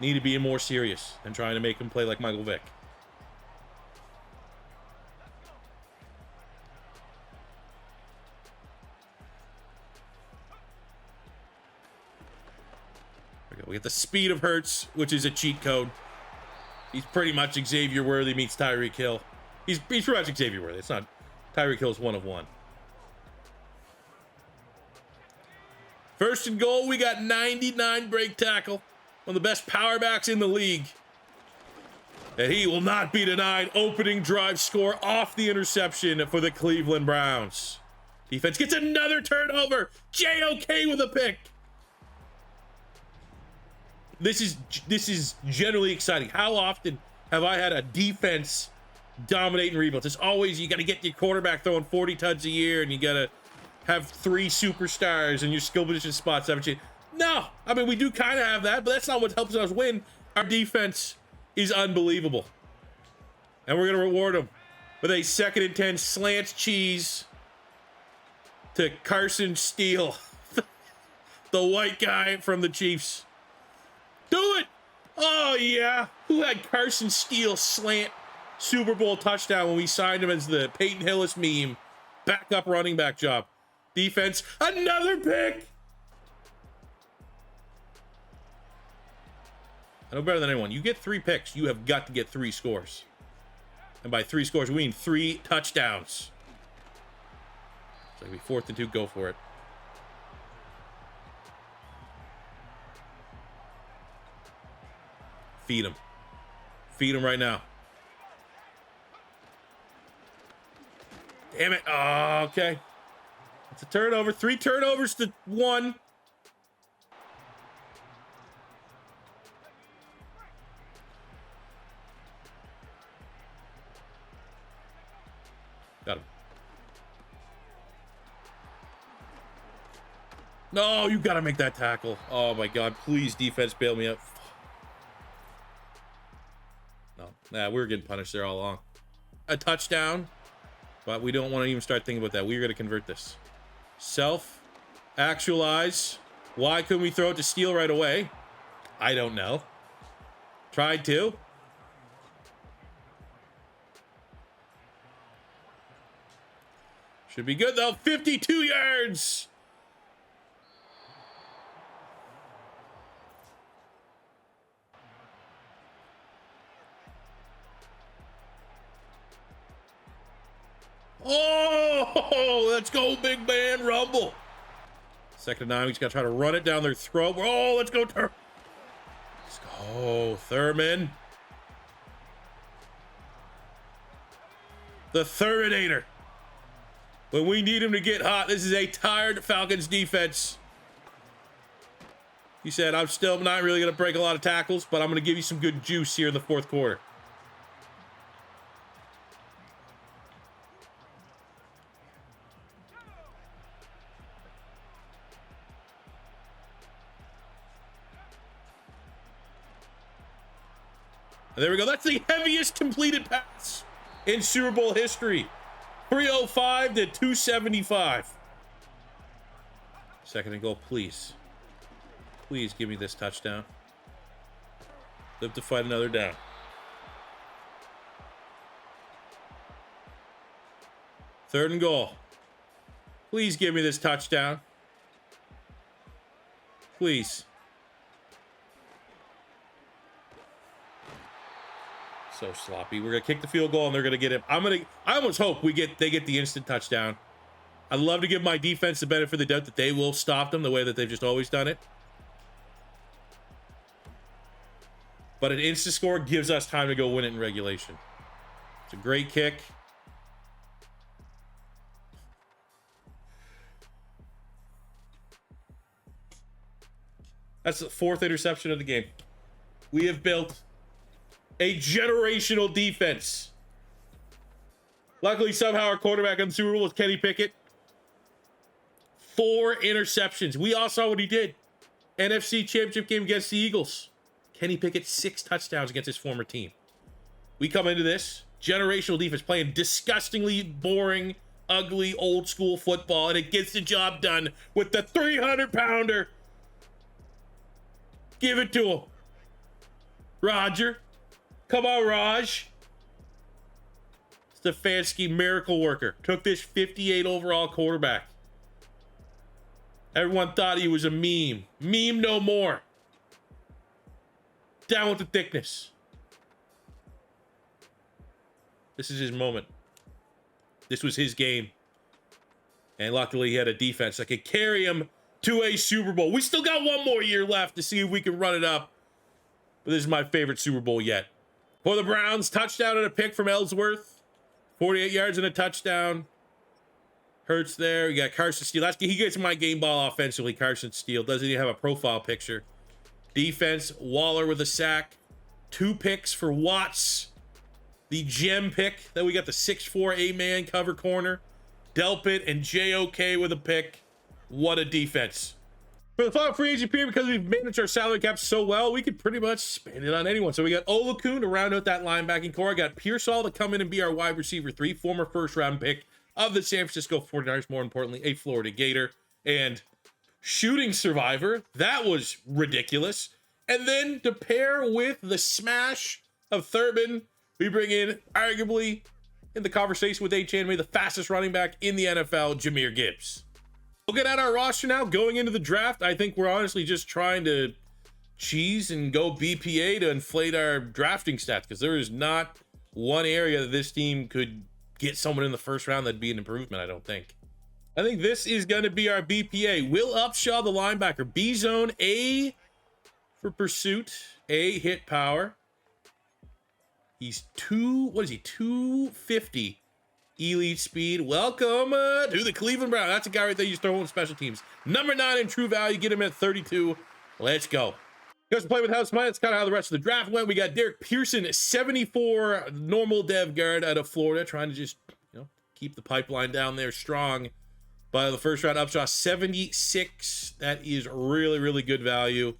need to be more serious than trying to make him play like Michael Vick. We get the speed of Hurts, which is a cheat code. He's pretty much Xavier Worthy meets Tyreek Hill. He's pretty much Xavier Worthy. It's not Tyreek Hill's 1 of 1. First and goal, we got 99 break tackle. One of the best power backs in the league. And he will not be denied. Opening drive score off the interception for the Cleveland Browns. Defense gets another turnover. JOK with a pick. This is generally exciting. How often have I had a defense dominate in rebuilds? It's always, you got to get your quarterback throwing 40 touchdowns a year, and you got to have 3 superstars in your skill position spots. No, I mean, we do kind of have that, but that's not what helps us win. Our defense is unbelievable. And we're going to reward him with a 2nd and 10 slant cheese to Carson Steele, the white guy from the Chiefs. Do it! Oh, yeah. Who had Carson Steele slant Super Bowl touchdown when we signed him as the Peyton Hillis meme? Backup running back job. Defense, another pick! I know better than anyone. You get 3 picks, you have got to get 3 scores. And by 3 scores, we mean 3 touchdowns. So it'll be 4th and 2, go for it. Feed him. Feed him right now. Damn it. Oh, okay. It's a turnover. 3 turnovers to 1. Got him. No, you got to make that tackle. Oh, my God. Please, defense, bail me out. No. Nah, we were getting punished there all along. A touchdown. But we don't want to even start thinking about that. We're going to convert this. Self-actualize. Why couldn't we throw it to Steele right away? I don't know. Tried to. Should be good, though. 52 yards. Oh, let's go, big man. Rumble. 2nd and 9. We just got to try to run it down their throat. Oh, let's go. Let's go, Thurman. The Terminator. When we need him to get hot, this is a tired Falcons defense. He said, I'm still not really going to break a lot of tackles, but I'm going to give you some good juice here in the 4th quarter. And there we go. That's the heaviest completed pass in Super Bowl history. 305 to 275. 2nd and goal, please. Please give me this touchdown. Live to fight another down. Third and goal. Please give me this touchdown. Please. So sloppy. We're gonna kick the field goal and they're gonna get it. I almost hope they get the instant touchdown. I'd love to give my defense the benefit of the doubt that they will stop them the way that they've just always done it. But an instant score gives us time to go win it in regulation. It's a great kick. That's the 4th interception of the game. We have built a generational defense. Luckily, somehow our quarterback on the Super Bowl is Kenny Pickett. 4 interceptions. We all saw what he did. NFC Championship game against the Eagles. Kenny Pickett, 6 touchdowns against his former team. We come into this generational defense playing disgustingly boring, ugly, old school football, and it gets the job done with the 300-pounder. Give it to him. Roger. Come on, Raj. Stefanski, miracle worker. Took this 58 overall quarterback. Everyone thought he was a meme. Meme no more. Down with the thickness. This is his moment. This was his game. And luckily he had a defense that could carry him to a Super Bowl. We still got 1 more year left to see if we can run it up. But this is my favorite Super Bowl yet. For the Browns, touchdown and a pick from Ellsworth. 48 yards and a touchdown. Hurts there. We got Carson Steele. He gets my game ball offensively, Carson Steele. Doesn't even have a profile picture. Defense, Waller with a sack. 2 picks for Watts. The gem pick. Then we got the 6'4" 8-man cover corner. Delpit and JOK with a pick. What a defense. For the final free agent period, because we've managed our salary cap so well, we could pretty much spend it on anyone. So we got Olakun to round out that linebacking core. I got Pearsall to come in and be our wide receiver 3, former first-round pick of the San Francisco 49ers, more importantly, a Florida Gator. And shooting survivor, that was ridiculous. And then to pair with the smash of Thurman, we bring in, arguably, in the conversation with H. the fastest running back in the NFL, Jahmyr Gibbs. Looking at our roster now, going into the draft, I think we're honestly just trying to cheese and go BPA to inflate our drafting stats, because there is not one area that this team could get someone in the first round that'd be an improvement, I don't think. I think this is going to be our BPA. Will Upshaw, the linebacker. B zone, A for pursuit, A hit power. He's 250 elite speed. Welcome to the Cleveland Browns. That's a guy right there you just throw on special teams. Number 9 in true value. Get him at 32. Let's go. Because to play with house money, that's kind of how the rest of the draft went. We got Derek Pearson, 74 normal dev guard out of Florida, trying to just, keep the pipeline down there strong. By the first round, Upshaw, 76. That is really, really good value. One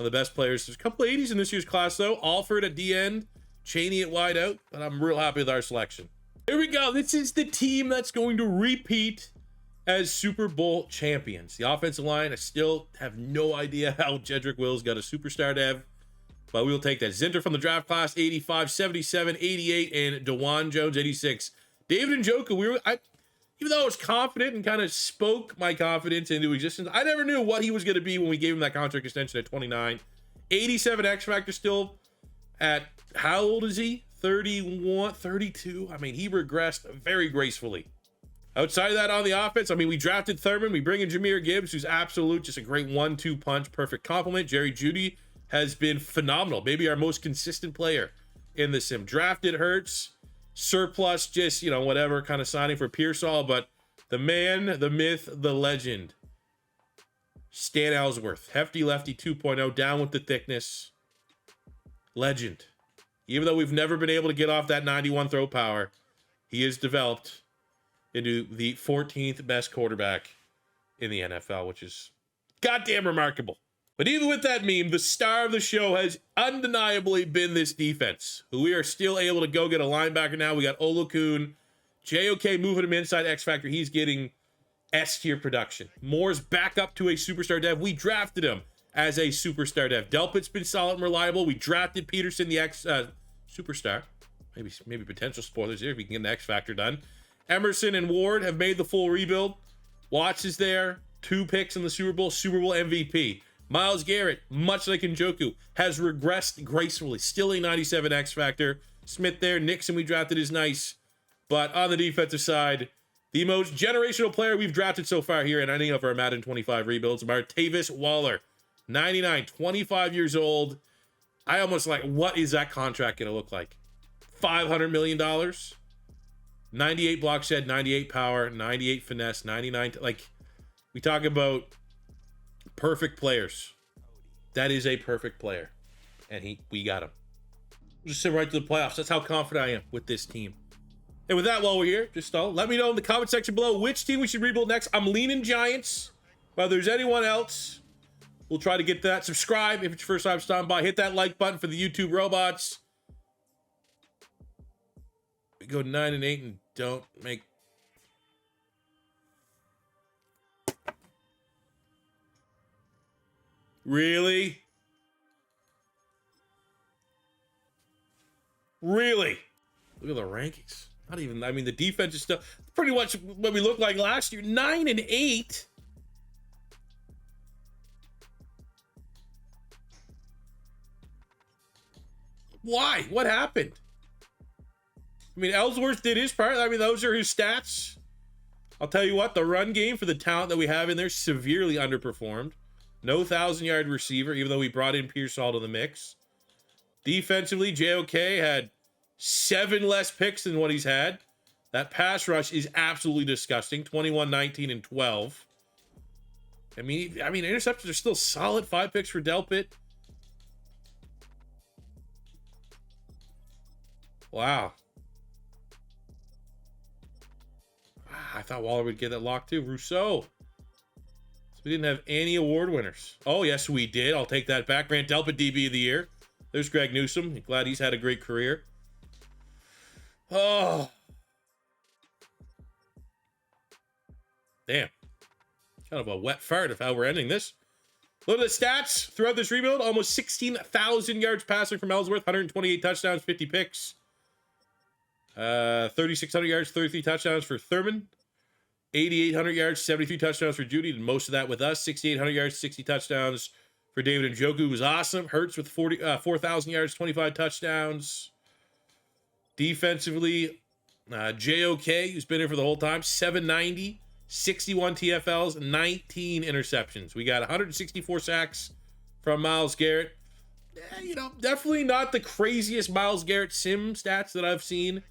of the best players. There's a couple of 80s in this year's class, though. Alford at D end, Chaney at wide out, but I'm real happy with our selection. Here we go. This is the team that's going to repeat as Super Bowl champions. The offensive line, I still have no idea how Jedrick Wills got a superstar dev, but we will take that. Zinter from the draft class, 85, 77, 88, and DeJuan Jones, 86. David Njoku, even though I was confident and kind of spoke my confidence into existence, I never knew what he was going to be when we gave him that contract extension at 29. 87 X Factor still at, how old is he? 31, 32. I mean, he regressed very gracefully. Outside of that, on the offense, we drafted Thurman. We bring in Jahmyr Gibbs, who's absolute, just a great 1-2 punch, perfect compliment. Jerry Jeudy has been phenomenal. Maybe our most consistent player in the sim. Drafted Hurts, surplus, just, whatever kind of signing for Pearsall, but the man, the myth, the legend, Stan Ellsworth, hefty lefty 2.0, down with the thickness, legend. Even though we've never been able to get off that 91 throw power, he has developed into the 14th best quarterback in the NFL, which is goddamn remarkable. But even with that meme, the star of the show has undeniably been this defense, who we are still able to go get a linebacker now. We got Olakun, JOK moving him inside X Factor. He's getting S-tier production. Moore's back up to a superstar dev. We drafted him as a superstar dev. Delpit's been solid and reliable. We drafted Peterson, the superstar. Maybe potential spoilers here if we can get an X Factor done. Emerson and Ward have made the full rebuild. Watts is there. 2 picks in the Super Bowl MVP. Myles Garrett, much like Njoku, has regressed gracefully. Still a 97 X Factor. Smith there. Nixon we drafted is nice. But on the defensive side, the most generational player we've drafted so far here in any of our Madden 25 rebuilds, Martavis Waller. 99, 25 years old. I almost what is that contract going to look like? $500 million? 98 block shed, 98 power, 98 finesse, 99. We talk about perfect players. That is a perfect player. And we got him. We'll just sit right to the playoffs. That's how confident I am with this team. And with that, while we're here, just let me know in the comment section below which team we should rebuild next. I'm leaning Giants. But if there's anyone else, we'll try to get that. Subscribe if it's your first time stopping by. Hit that like button for the YouTube robots. We go 9-8 and don't make... Really? Really? Look at the rankings. Not even, the defense is still pretty much what we looked like last year. 9-8. Why? What happened? Ellsworth did his part. Those are his stats. I'll tell you what, the run game for the talent that we have in there severely underperformed. No 1,000-yard receiver, even though we brought in Pearsall to the mix. Defensively, JOK had 7 less picks than what he's had. That pass rush is absolutely disgusting. 21, 19, and 12. Interceptions are still solid. 5 picks for Delpit. Wow. I thought Waller would get that lock too. Rousseau. We didn't have any award winners. Oh, yes, we did. I'll take that back. Grant Delpit, DB of the year. There's Greg Newsome. Glad he's had a great career. Oh. Damn. Kind of a wet fart of how we're ending this. Look at the stats throughout this rebuild. Almost 16,000 yards passing from Ellsworth. 128 touchdowns, 50 picks. 3,600 yards, 33 touchdowns for Thurman. 8,800 yards, 73 touchdowns for Judy. Did most of that with us. 6,800 yards, 60 touchdowns for David Njoku, was awesome. Hurts with 4,000 yards, 25 touchdowns. Defensively, JOK, who's been here for the whole time, 790, 61 TFLs, 19 interceptions. We got 164 sacks from Myles Garrett. Definitely not the craziest Myles Garrett sim stats that I've seen.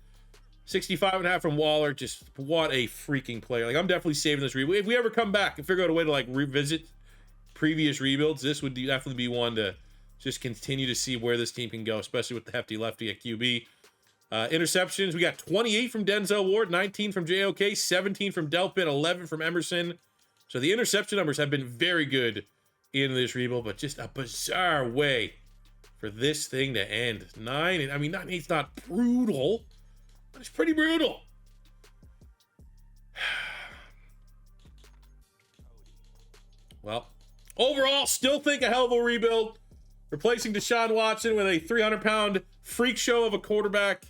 65.5 from Waller. Just what a freaking player. Like, I'm definitely saving this rebuild. If we ever come back and figure out a way to like revisit previous rebuilds, this would definitely be one to just continue to see where this team can go, especially with the hefty lefty at QB. Interceptions, we got 28 from Denzel Ward, 19 from JOK, 17 from Delpit, 11 from Emerson. So the interception numbers have been very good in this rebuild, but just a bizarre way for this thing to end. 9, and I mean, 9-8's not brutal, but it's pretty brutal. Well, overall, still think a hell of a rebuild. Replacing Deshaun Watson with a 300-pound freak show of a quarterback.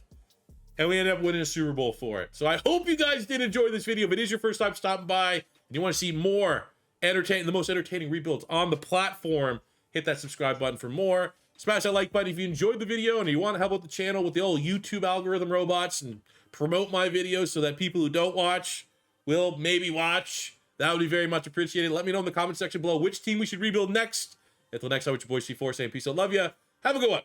And we ended up winning a Super Bowl for it. So I hope you guys did enjoy this video. If it is your first time stopping by and you want to see more the most entertaining rebuilds on the platform, hit that subscribe button for more. Smash that like button if you enjoyed the video and you want to help out the channel with the old YouTube algorithm robots and promote my videos so that people who don't watch will maybe watch. That would be very much appreciated. Let me know in the comment section below which team we should rebuild next. Until next time, it's your boy C4 saying peace. I love ya. Have a good one.